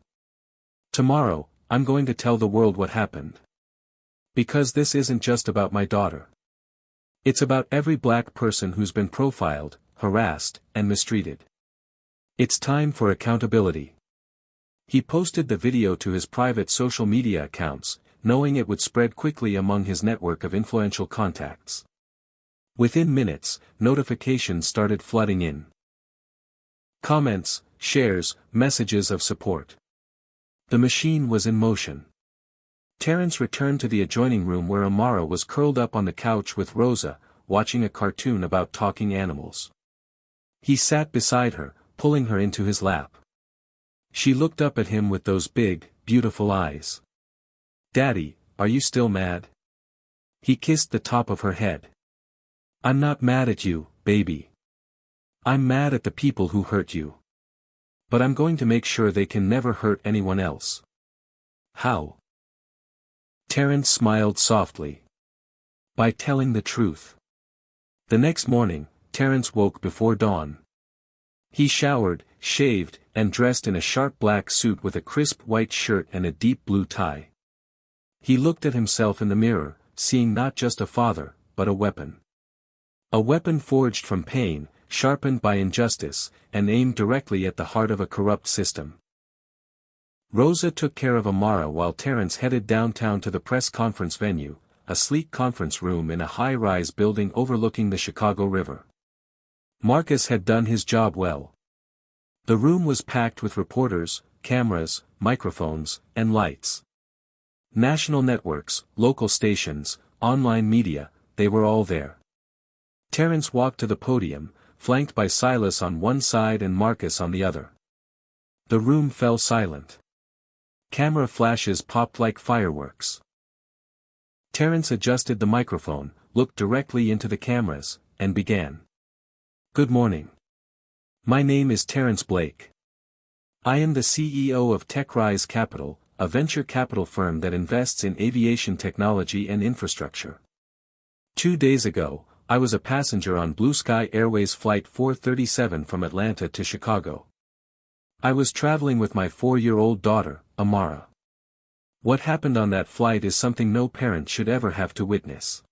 Tomorrow, I'm going to tell the world what happened. Because this isn't just about my daughter. It's about every black person who's been profiled, harassed, and mistreated. It's time for accountability. He posted the video to his private social media accounts, knowing it would spread quickly among his network of influential contacts. Within minutes, notifications started flooding in. Comments, shares, messages of support. The machine was in motion. Terrence returned to the adjoining room where Amara was curled up on the couch with Rosa, watching a cartoon about talking animals. He sat beside her, pulling her into his lap. She looked up at him with those big, beautiful eyes. Daddy, are you still mad? He kissed the top of her head. I'm not mad at you, baby. I'm mad at the people who hurt you. But I'm going to make sure they can never hurt anyone else. How? Terrence smiled softly. By telling the truth. The next morning, Terrence woke before dawn. He showered, shaved, and dressed in a sharp black suit with a crisp white shirt and a deep blue tie. He looked at himself in the mirror, seeing not just a father, but a weapon. A weapon forged from pain, sharpened by injustice, and aimed directly at the heart of a corrupt system. Rosa took care of Amara while Terrence headed downtown to the press conference venue, a sleek conference room in a high-rise building overlooking the Chicago River. Marcus had done his job well. The room was packed with reporters, cameras, microphones, and lights. National networks, local stations, online media, they were all there. Terrence walked to the podium, flanked by Silas on one side and Marcus on the other. The room fell silent. Camera flashes popped like fireworks. Terrence adjusted the microphone, looked directly into the cameras, and began. Good morning. My name is Terrence Blake. I am the CEO of TechRise Capital, a venture capital firm that invests in aviation technology and infrastructure. 2 days ago, I was a passenger on Blue Sky Airways Flight 437 from Atlanta to Chicago. I was traveling with my 4-year-old daughter, Amara. What happened on that flight is something no parent should ever have to witness.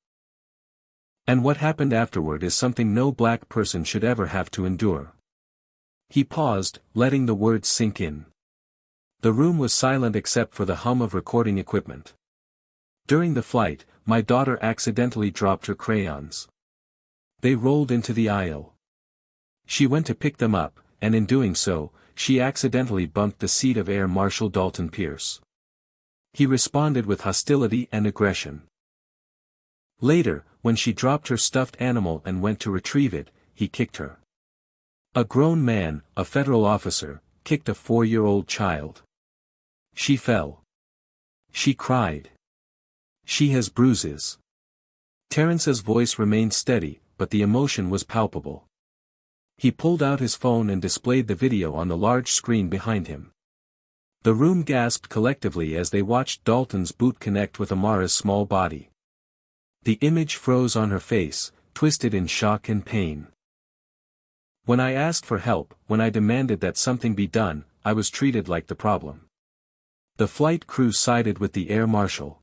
And what happened afterward is something no black person should ever have to endure. He paused, letting the words sink in. The room was silent except for the hum of recording equipment. During the flight, my daughter accidentally dropped her crayons. They rolled into the aisle. She went to pick them up, and in doing so, she accidentally bumped the seat of Air Marshal Dalton Pierce. He responded with hostility and aggression. Later, when she dropped her stuffed animal and went to retrieve it, he kicked her. A grown man, a federal officer, kicked a 4-year-old child. She fell. She cried. She has bruises. Terrence's voice remained steady, but the emotion was palpable. He pulled out his phone and displayed the video on the large screen behind him. The room gasped collectively as they watched Dalton's boot connect with Amara's small body. The image froze on her face, twisted in shock and pain. When I asked for help, when I demanded that something be done, I was treated like the problem. The flight crew sided with the air marshal.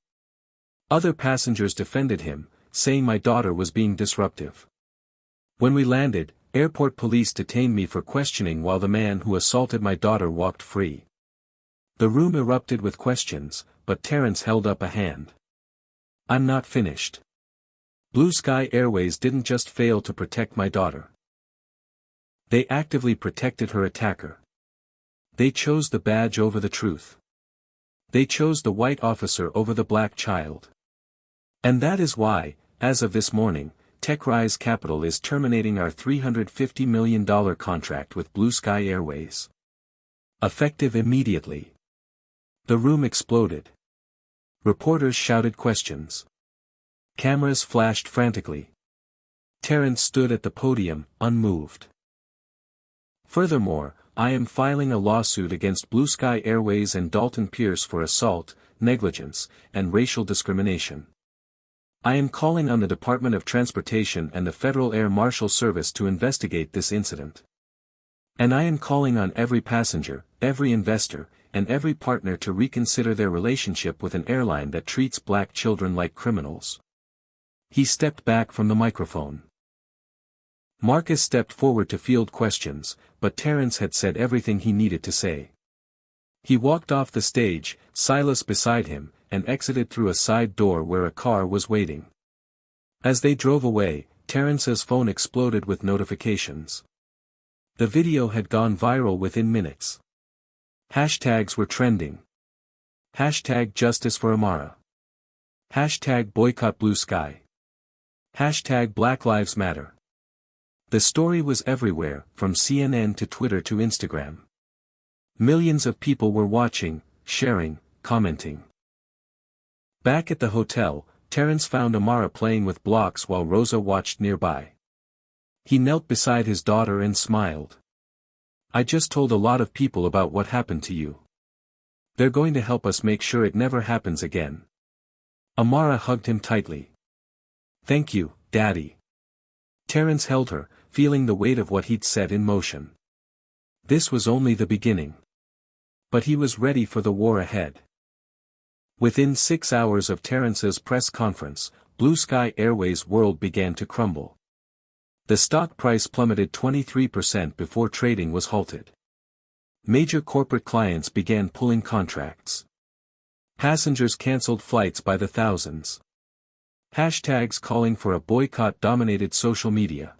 Other passengers defended him, saying my daughter was being disruptive. When we landed, airport police detained me for questioning while the man who assaulted my daughter walked free. The room erupted with questions, but Terrence held up a hand. I'm not finished. Blue Sky Airways didn't just fail to protect my daughter. They actively protected her attacker. They chose the badge over the truth. They chose the white officer over the black child. And that is why, as of this morning, TechRise Capital is terminating our $350 million contract with Blue Sky Airways. Effective immediately. The room exploded. Reporters shouted questions. Cameras flashed frantically. Terrence stood at the podium, unmoved. Furthermore, I am filing a lawsuit against Blue Sky Airways and Dalton Pierce for assault, negligence, and racial discrimination. I am calling on the Department of Transportation and the Federal Air Marshal Service to investigate this incident. And I am calling on every passenger, every investor, and every partner to reconsider their relationship with an airline that treats black children like criminals. He stepped back from the microphone. Marcus stepped forward to field questions, but Terrence had said everything he needed to say. He walked off the stage, Silas beside him, and exited through a side door where a car was waiting. As they drove away, Terrence's phone exploded with notifications. The video had gone viral within minutes. Hashtags were trending. Hashtag Justice for Amara. Hashtag Boycott Blue Sky. Hashtag Black Lives Matter. The story was everywhere, from CNN to Twitter to Instagram. Millions of people were watching, sharing, commenting. Back at the hotel, Terrence found Amara playing with blocks while Rosa watched nearby. He knelt beside his daughter and smiled. I just told a lot of people about what happened to you. They're going to help us make sure it never happens again. Amara hugged him tightly. Thank you, Daddy. Terrence held her, feeling the weight of what he'd set in motion. This was only the beginning. But he was ready for the war ahead. Within 6 hours of Terrence's press conference, Blue Sky Airways' world began to crumble. The stock price plummeted 23% before trading was halted. Major corporate clients began pulling contracts. Passengers canceled flights by the thousands. Hashtags calling for a boycott dominated social media.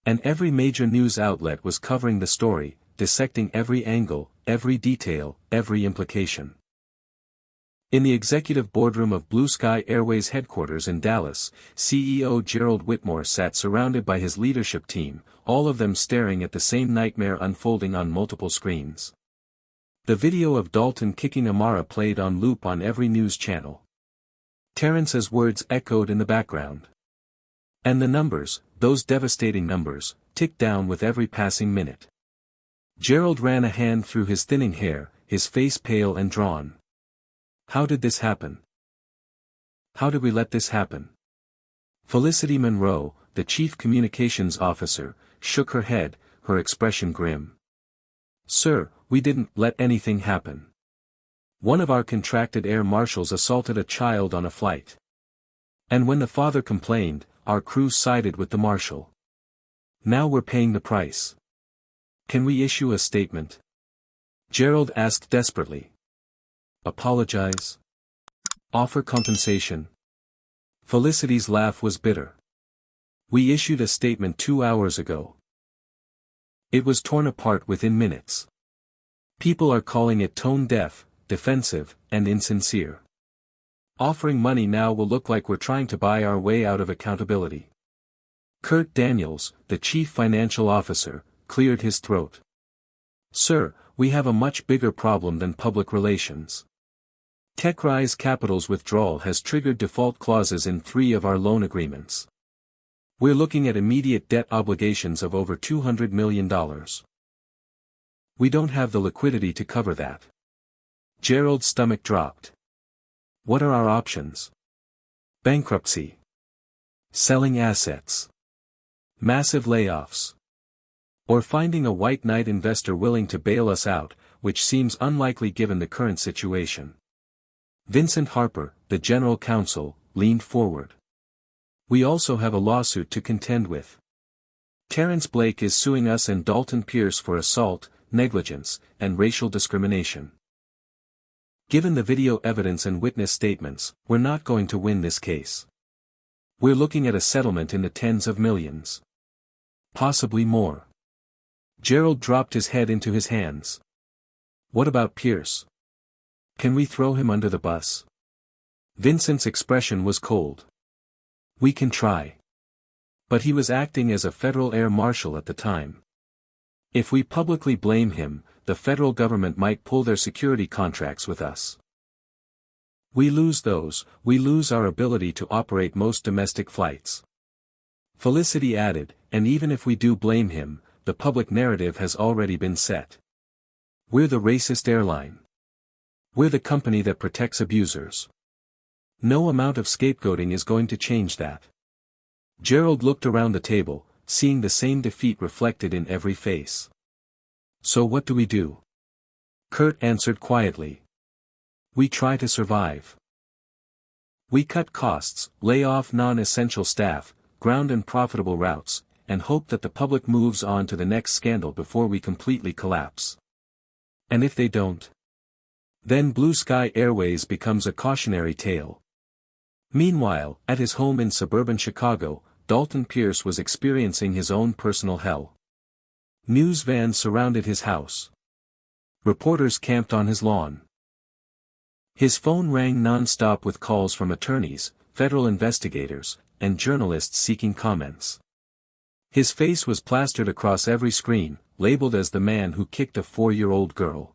And every major news outlet was covering the story, dissecting every angle, every detail, every implication. In the executive boardroom of Blue Sky Airways headquarters in Dallas, CEO Gerald Whitmore sat surrounded by his leadership team, all of them staring at the same nightmare unfolding on multiple screens. The video of Dalton kicking Amara played on loop on every news channel. Terrence's words echoed in the background. And the numbers, those devastating numbers, ticked down with every passing minute. Gerald ran a hand through his thinning hair, his face pale and drawn. How did this happen? How did we let this happen? Felicity Monroe, the chief communications officer, shook her head, her expression grim. Sir, we didn't let anything happen. One of our contracted air marshals assaulted a child on a flight. And when the father complained, our crew sided with the Marshal. Now we're paying the price. Can we issue a statement? Gerald asked desperately. Apologize? Offer compensation? Felicity's laugh was bitter. We issued a statement 2 hours ago. It was torn apart within minutes. People are calling it tone-deaf, defensive, and insincere. Offering money now will look like we're trying to buy our way out of accountability. Kurt Daniels, the chief financial officer, cleared his throat. Sir, we have a much bigger problem than public relations. TechRise Capital's withdrawal has triggered default clauses in 3 of our loan agreements. We're looking at immediate debt obligations of over $200 million. We don't have the liquidity to cover that. Gerald's stomach dropped. What are our options? Bankruptcy. Selling assets. Massive layoffs. Or finding a white knight investor willing to bail us out, which seems unlikely given the current situation. Vincent Harper, the general counsel, leaned forward. We also have a lawsuit to contend with. Terrence Blake is suing us and Dalton Pierce for assault, negligence, and racial discrimination. Given the video evidence and witness statements, we're not going to win this case. We're looking at a settlement in the tens of millions. Possibly more. Gerald dropped his head into his hands. What about Pierce? Can we throw him under the bus? Vincent's expression was cold. We can try. But he was acting as a federal air marshal at the time. If we publicly blame him, the federal government might pull their security contracts with us. We lose those, we lose our ability to operate most domestic flights. Felicity added, and even if we do blame him, the public narrative has already been set. We're the racist airline. We're the company that protects abusers. No amount of scapegoating is going to change that. Gerald looked around the table, seeing the same defeat reflected in every face. So what do we do? Kurt answered quietly. We try to survive. We cut costs, lay off non-essential staff, ground unprofitable routes, and hope that the public moves on to the next scandal before we completely collapse. And if they don't? Then Blue Sky Airways becomes a cautionary tale. Meanwhile, at his home in suburban Chicago, Dalton Pierce was experiencing his own personal hell. News vans surrounded his house. Reporters camped on his lawn. His phone rang non-stop with calls from attorneys, federal investigators, and journalists seeking comments. His face was plastered across every screen, labeled as the man who kicked a 4-year-old girl.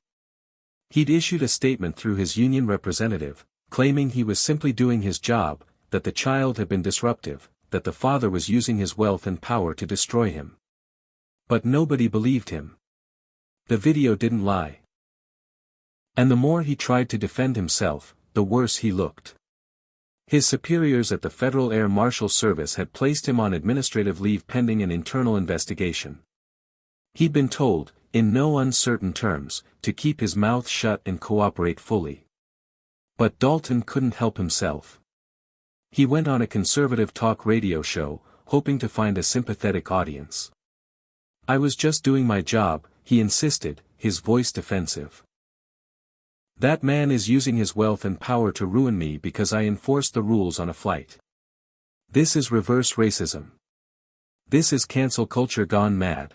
He'd issued a statement through his union representative, claiming he was simply doing his job, that the child had been disruptive, that the father was using his wealth and power to destroy him. But nobody believed him. The video didn't lie. And the more he tried to defend himself, the worse he looked. His superiors at the Federal Air Marshal Service had placed him on administrative leave pending an internal investigation. He'd been told, in no uncertain terms, to keep his mouth shut and cooperate fully. But Dalton couldn't help himself. He went on a conservative talk radio show, hoping to find a sympathetic audience. I was just doing my job, he insisted, his voice defensive. That man is using his wealth and power to ruin me because I enforced the rules on a flight. This is reverse racism. This is cancel culture gone mad.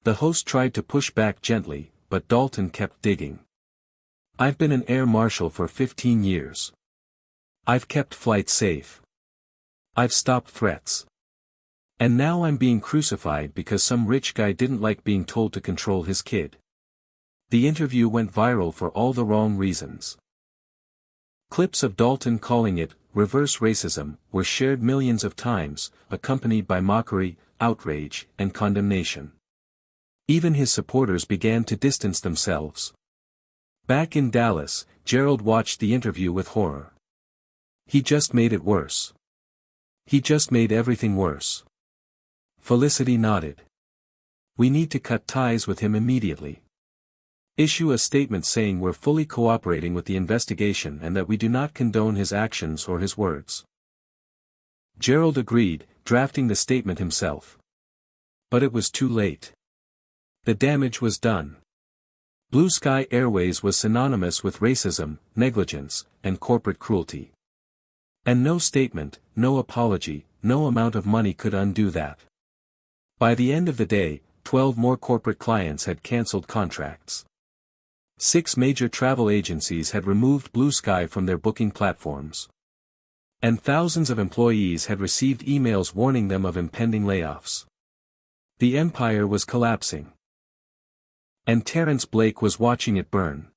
The host tried to push back gently, but Dalton kept digging. I've been an air marshal for 15 years. I've kept flights safe. I've stopped threats. And now I'm being crucified because some rich guy didn't like being told to control his kid. The interview went viral for all the wrong reasons. Clips of Dalton calling it reverse racism were shared millions of times, accompanied by mockery, outrage, and condemnation. Even his supporters began to distance themselves. Back in Dallas, Gerald watched the interview with horror. He just made it worse. He just made everything worse. Felicity nodded. We need to cut ties with him immediately. Issue a statement saying we're fully cooperating with the investigation and that we do not condone his actions or his words. Gerald agreed, drafting the statement himself. But it was too late. The damage was done. Blue Sky Airways was synonymous with racism, negligence, and corporate cruelty. And no statement, no apology, no amount of money could undo that. By the end of the day, 12 more corporate clients had cancelled contracts. 6 major travel agencies had removed Blue Sky from their booking platforms. And thousands of employees had received emails warning them of impending layoffs. The empire was collapsing. And Terence Blake was watching it burn.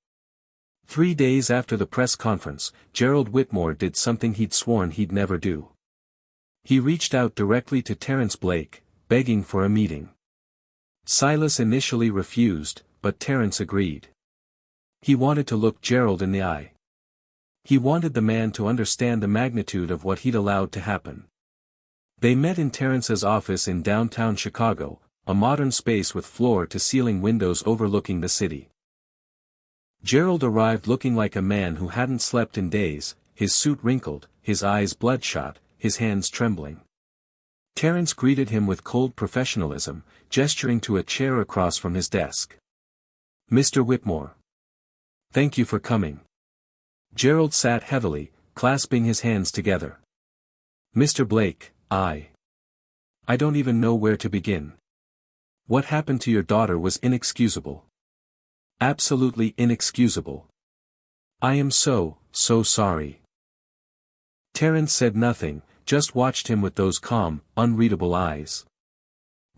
3 days after the press conference, Gerald Whitmore did something he'd sworn he'd never do. He reached out directly to Terence Blake, begging for a meeting. Silas initially refused, but Terence agreed. He wanted to look Gerald in the eye. He wanted the man to understand the magnitude of what he'd allowed to happen. They met in Terence's office in downtown Chicago, a modern space with floor-to-ceiling windows overlooking the city. Gerald arrived looking like a man who hadn't slept in days, his suit wrinkled, his eyes bloodshot, his hands trembling. Terence greeted him with cold professionalism, gesturing to a chair across from his desk. "Mr. Whitmore. Thank you for coming." Gerald sat heavily, clasping his hands together. "Mr. Blake, I don't even know where to begin. What happened to your daughter was inexcusable. Absolutely inexcusable. I am so sorry." Terence said nothing, just watched him with those calm, unreadable eyes.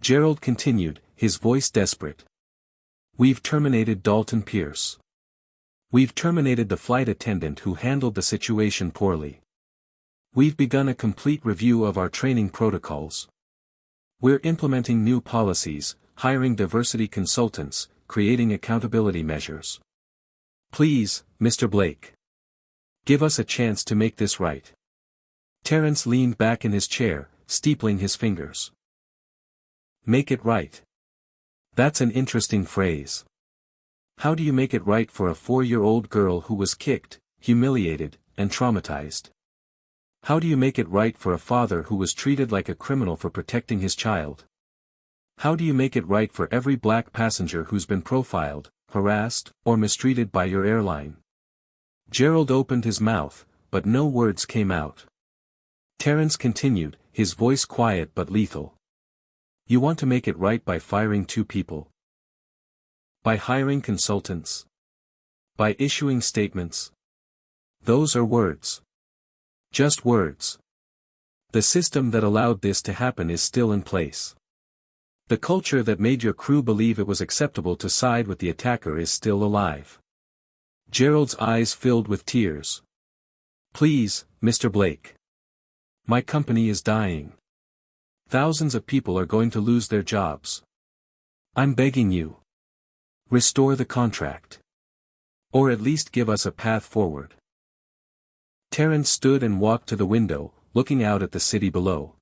Gerald continued, his voice desperate. "We've terminated Dalton Pierce. We've terminated the flight attendant who handled the situation poorly. We've begun a complete review of our training protocols. We're implementing new policies, hiring diversity consultants, creating accountability measures. Please, Mr. Blake. Give us a chance to make this right." Terence leaned back in his chair, steepling his fingers. Make it right. That's an interesting phrase. How do you make it right for a 4-year-old girl who was kicked, humiliated, and traumatized? How do you make it right for a father who was treated like a criminal for protecting his child? How do you make it right for every black passenger who's been profiled, harassed, or mistreated by your airline? Gerald opened his mouth, but no words came out. Terence continued, his voice quiet but lethal. You want to make it right by firing 2 people? By hiring consultants? By issuing statements? Those are words. Just words. The system that allowed this to happen is still in place. The culture that made your crew believe it was acceptable to side with the attacker is still alive. Gerald's eyes filled with tears. Please, Mr. Blake. My company is dying. Thousands of people are going to lose their jobs. I'm begging you. Restore the contract. Or at least give us a path forward. Terence stood and walked to the window, looking out at the city below.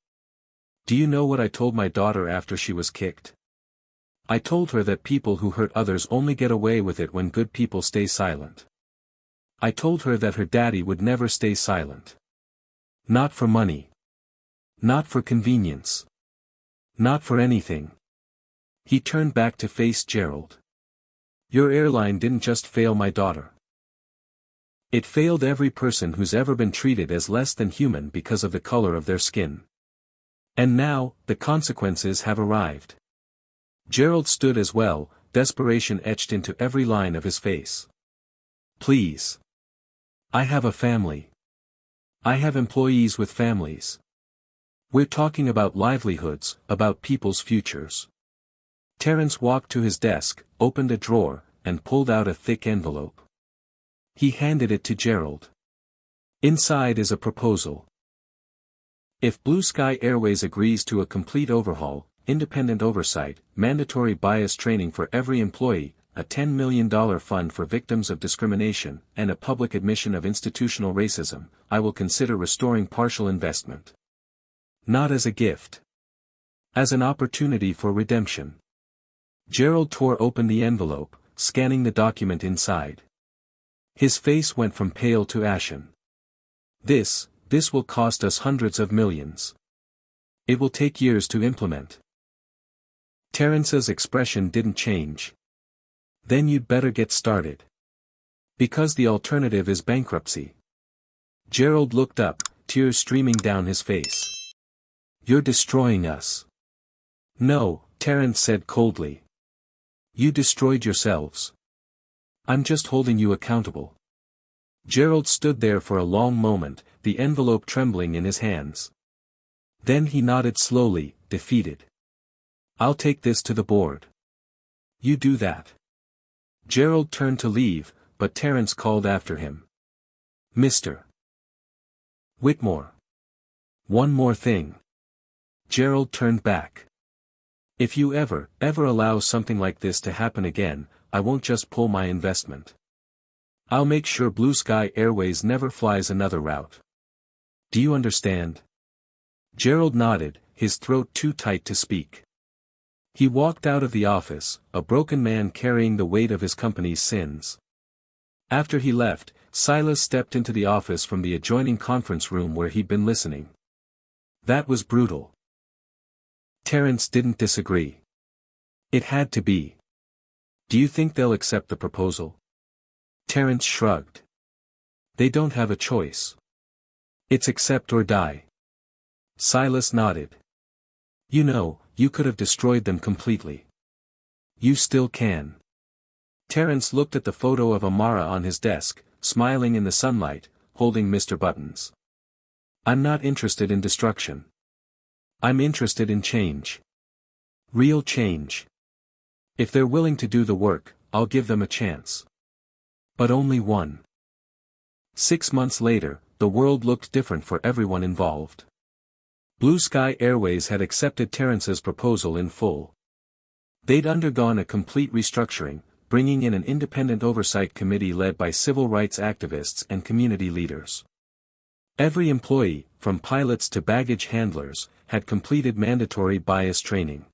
Do you know what I told my daughter after she was kicked? I told her that people who hurt others only get away with it when good people stay silent. I told her that her daddy would never stay silent. Not for money. Not for convenience. Not for anything. He turned back to face Gerald. Your airline didn't just fail my daughter. It failed every person who's ever been treated as less than human because of the color of their skin. And now, the consequences have arrived. Gerald stood as well, desperation etched into every line of his face. Please. I have a family. I have employees with families. We're talking about livelihoods, about people's futures. Terence walked to his desk, opened a drawer, and pulled out a thick envelope. He handed it to Gerald. Inside is a proposal. If Blue Sky Airways agrees to a complete overhaul, independent oversight, mandatory bias training for every employee, a $10 million fund for victims of discrimination, and a public admission of institutional racism, I will consider restoring partial investment. Not as a gift. As an opportunity for redemption. Gerald tore open the envelope, scanning the document inside. His face went from pale to ashen. This this will cost us hundreds of millions. It will take years to implement. Terrence's expression didn't change. Then you'd better get started. Because the alternative is bankruptcy. Gerald looked up, tears streaming down his face. You're destroying us. No, Terrence said coldly. You destroyed yourselves. I'm just holding you accountable. Gerald stood there for a long moment, the envelope trembling in his hands. Then he nodded slowly, defeated. I'll take this to the board. You do that. Gerald turned to leave, but Terrence called after him. Mr. Whitmore. One more thing. Gerald turned back. If you ever allow something like this to happen again, I won't just pull my investment. I'll make sure Blue Sky Airways never flies another route. Do you understand? Gerald nodded, his throat too tight to speak. He walked out of the office, a broken man carrying the weight of his company's sins. After he left, Silas stepped into the office from the adjoining conference room where he'd been listening. That was brutal. Terrence didn't disagree. It had to be. Do you think they'll accept the proposal? Terrence shrugged. They don't have a choice. It's accept or die. Silas nodded. You know, you could have destroyed them completely. You still can. Terrence looked at the photo of Amara on his desk, smiling in the sunlight, holding Mr. Buttons. I'm not interested in destruction. I'm interested in change. Real change. If they're willing to do the work, I'll give them a chance. But only one. 6 months later, the world looked different for everyone involved. Blue Sky Airways had accepted Terrence's proposal in full. They'd undergone a complete restructuring, bringing in an independent oversight committee led by civil rights activists and community leaders. Every employee, from pilots to baggage handlers, had completed mandatory bias training.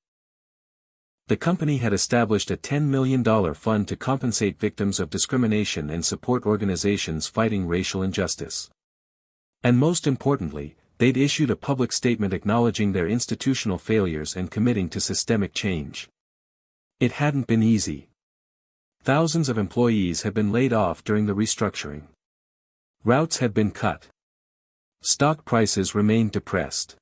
The company had established a $10 million fund to compensate victims of discrimination and support organizations fighting racial injustice. And most importantly, they'd issued a public statement acknowledging their institutional failures and committing to systemic change. It hadn't been easy. Thousands of employees had been laid off during the restructuring. Routes had been cut. Stock prices remained depressed.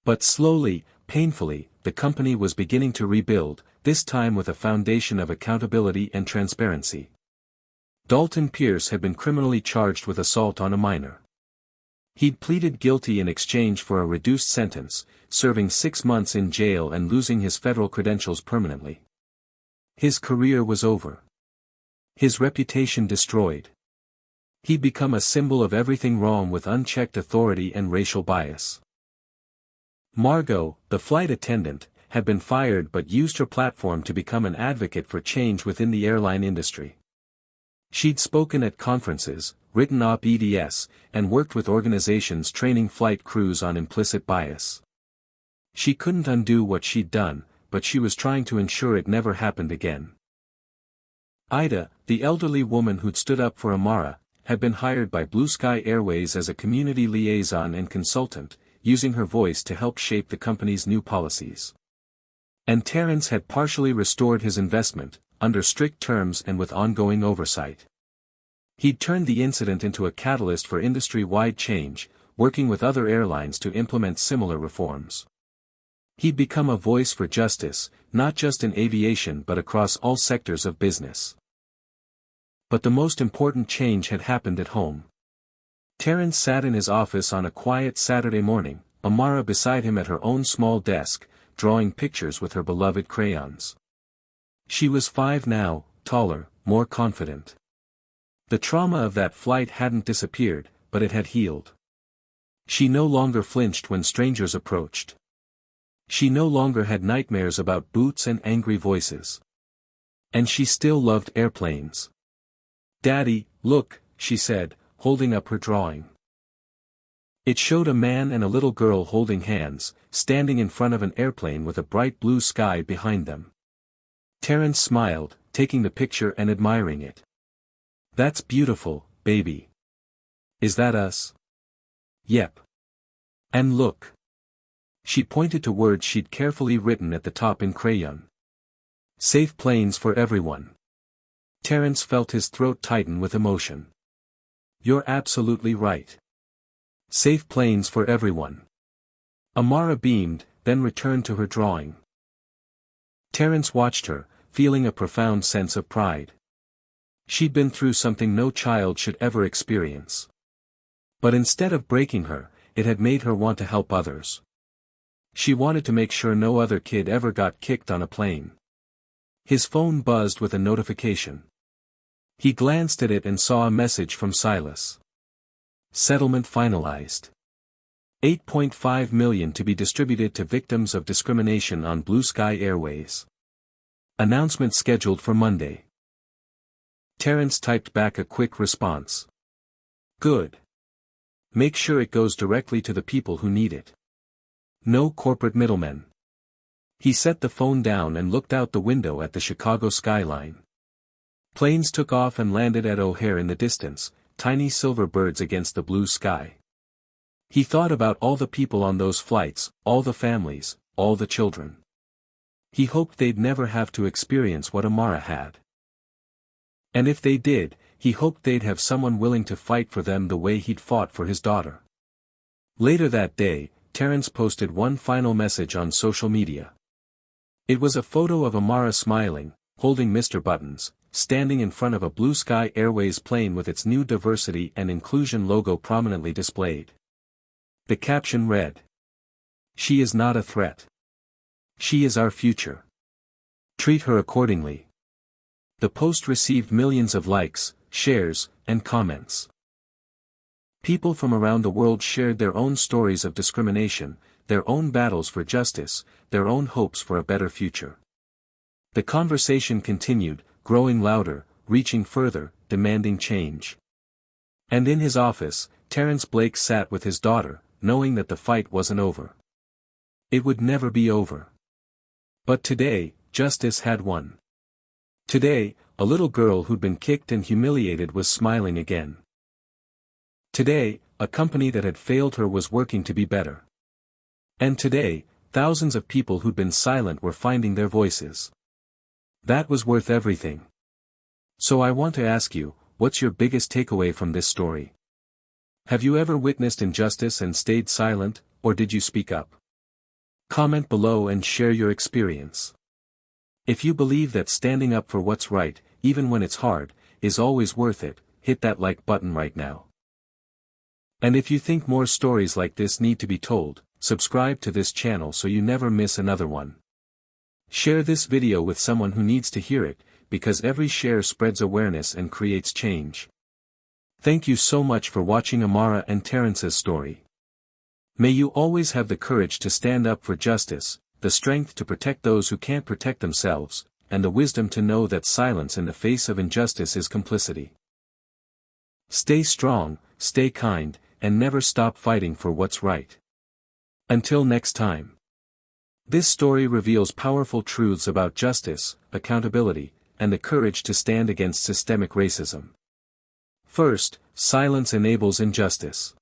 But slowly, painfully, the company was beginning to rebuild, this time with a foundation of accountability and transparency. Dalton Pierce had been criminally charged with assault on a minor. He'd pleaded guilty in exchange for a reduced sentence, serving 6 months in jail and losing his federal credentials permanently. His career was over. His reputation destroyed. He'd become a symbol of everything wrong with unchecked authority and racial bias. Margot, the flight attendant, had been fired but used her platform to become an advocate for change within the airline industry. She'd spoken at conferences, written op-eds, and worked with organizations training flight crews on implicit bias. She couldn't undo what she'd done, but she was trying to ensure it never happened again. Ida, the elderly woman who'd stood up for Amara, had been hired by Blue Sky Airways as a community liaison and consultant, using her voice to help shape the company's new policies. And Terrence had partially restored his investment, under strict terms and with ongoing oversight. He'd turned the incident into a catalyst for industry-wide change, working with other airlines to implement similar reforms. He'd become a voice for justice, not just in aviation but across all sectors of business. But the most important change had happened at home. Terrence sat in his office on a quiet Saturday morning, Amara beside him at her own small desk, drawing pictures with her beloved crayons. She was 5 now, taller, more confident. The trauma of that flight hadn't disappeared, but it had healed. She no longer flinched when strangers approached. She no longer had nightmares about boots and angry voices. And she still loved airplanes. "Daddy, look," she said, holding up her drawing. It showed a man and a little girl holding hands, standing in front of an airplane with a bright blue sky behind them. Terrence smiled, taking the picture and admiring it. "That's beautiful, baby. Is that us?" Yep. And look. She pointed to words she'd carefully written at the top in crayon. Safe planes for everyone. Terence felt his throat tighten with emotion. You're absolutely right. Safe planes for everyone. Amara beamed, then returned to her drawing. Terence watched her, feeling a profound sense of pride. She'd been through something no child should ever experience. But instead of breaking her, it had made her want to help others. She wanted to make sure no other kid ever got kicked on a plane. His phone buzzed with a notification. He glanced at it and saw a message from Silas. Settlement finalized. $8.5 million to be distributed to victims of discrimination on Blue Sky Airways. Announcement scheduled for Monday. Terence typed back a quick response. Good. Make sure it goes directly to the people who need it. No corporate middlemen. He set the phone down and looked out the window at the Chicago skyline. Planes took off and landed at O'Hare in the distance, tiny silver birds against the blue sky. He thought about all the people on those flights, all the families, all the children. He hoped they'd never have to experience what Amara had. And if they did, he hoped they'd have someone willing to fight for them the way he'd fought for his daughter. Later that day, Terence posted one final message on social media. It was a photo of Amara smiling, holding Mr. Buttons, standing in front of a Blue Sky Airways plane with its new diversity and inclusion logo prominently displayed. The caption read, "She is not a threat. She is our future. Treat her accordingly." The post received millions of likes, shares, and comments. People from around the world shared their own stories of discrimination, their own battles for justice, their own hopes for a better future. The conversation continued, growing louder, reaching further, demanding change. And in his office, Terence Blake sat with his daughter, knowing that the fight wasn't over. It would never be over. But today, justice had won. Today, a little girl who'd been kicked and humiliated was smiling again. Today, a company that had failed her was working to be better. And today, thousands of people who'd been silent were finding their voices. That was worth everything. So I want to ask you, what's your biggest takeaway from this story? Have you ever witnessed injustice and stayed silent, or did you speak up? Comment below and share your experience. If you believe that standing up for what's right, even when it's hard, is always worth it, hit that like button right now. And if you think more stories like this need to be told, subscribe to this channel so you never miss another one. Share this video with someone who needs to hear it, because every share spreads awareness and creates change. Thank you so much for watching Amara and Terence's story. May you always have the courage to stand up for justice, the strength to protect those who can't protect themselves, and the wisdom to know that silence in the face of injustice is complicity. Stay strong, stay kind, and never stop fighting for what's right. Until next time. This story reveals powerful truths about justice, accountability, and the courage to stand against systemic racism. First, silence enables injustice.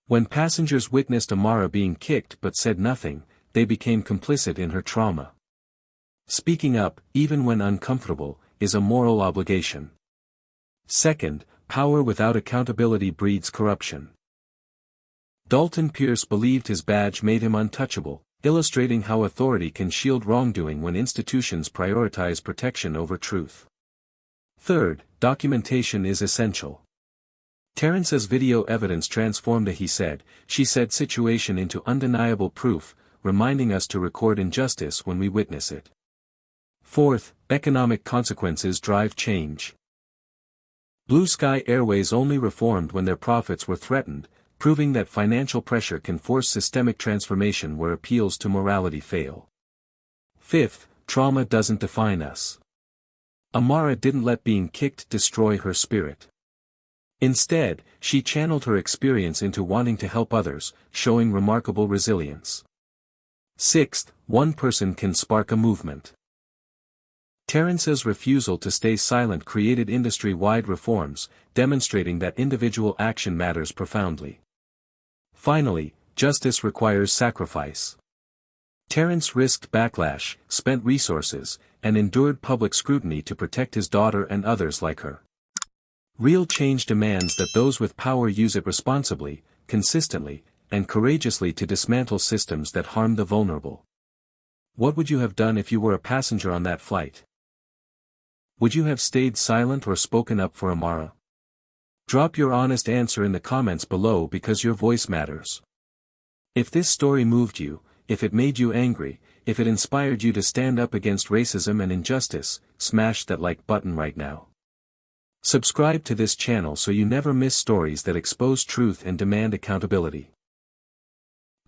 When passengers witnessed Amara being kicked but said nothing, they became complicit in her trauma. Speaking up, even when uncomfortable, is a moral obligation. Second, power without accountability breeds corruption. Dalton Pierce believed his badge made him untouchable, illustrating how authority can shield wrongdoing when institutions prioritize protection over truth. Third, documentation is essential. Terence's video evidence transformed a he said, she said situation into undeniable proof, reminding us to record injustice when we witness it. Fourth, economic consequences drive change. Blue Sky Airways only reformed when their profits were threatened, proving that financial pressure can force systemic transformation where appeals to morality fail. Fifth, trauma doesn't define us. Amara didn't let being kicked destroy her spirit. Instead, she channeled her experience into wanting to help others, showing remarkable resilience. Sixth, one person can spark a movement. Terence's refusal to stay silent created industry-wide reforms, demonstrating that individual action matters profoundly. Finally, justice requires sacrifice. Terrence risked backlash, spent resources, and endured public scrutiny to protect his daughter and others like her. Real change demands that those with power use it responsibly, consistently, and courageously to dismantle systems that harm the vulnerable. What would you have done if you were a passenger on that flight? Would you have stayed silent or spoken up for Amara? Drop your honest answer in the comments below because your voice matters. If this story moved you, if it made you angry, if it inspired you to stand up against racism and injustice, smash that like button right now. Subscribe to this channel so you never miss stories that expose truth and demand accountability.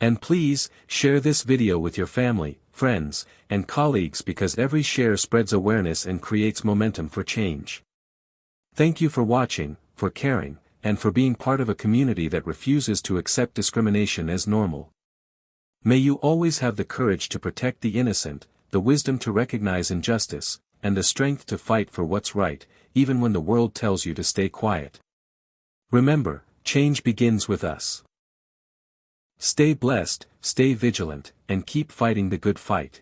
And please, share this video with your family, friends, and colleagues because every share spreads awareness and creates momentum for change. Thank you for watching, for caring, and for being part of a community that refuses to accept discrimination as normal. May you always have the courage to protect the innocent, the wisdom to recognize injustice, and the strength to fight for what's right, even when the world tells you to stay quiet. Remember, change begins with us. Stay blessed, stay vigilant, and keep fighting the good fight.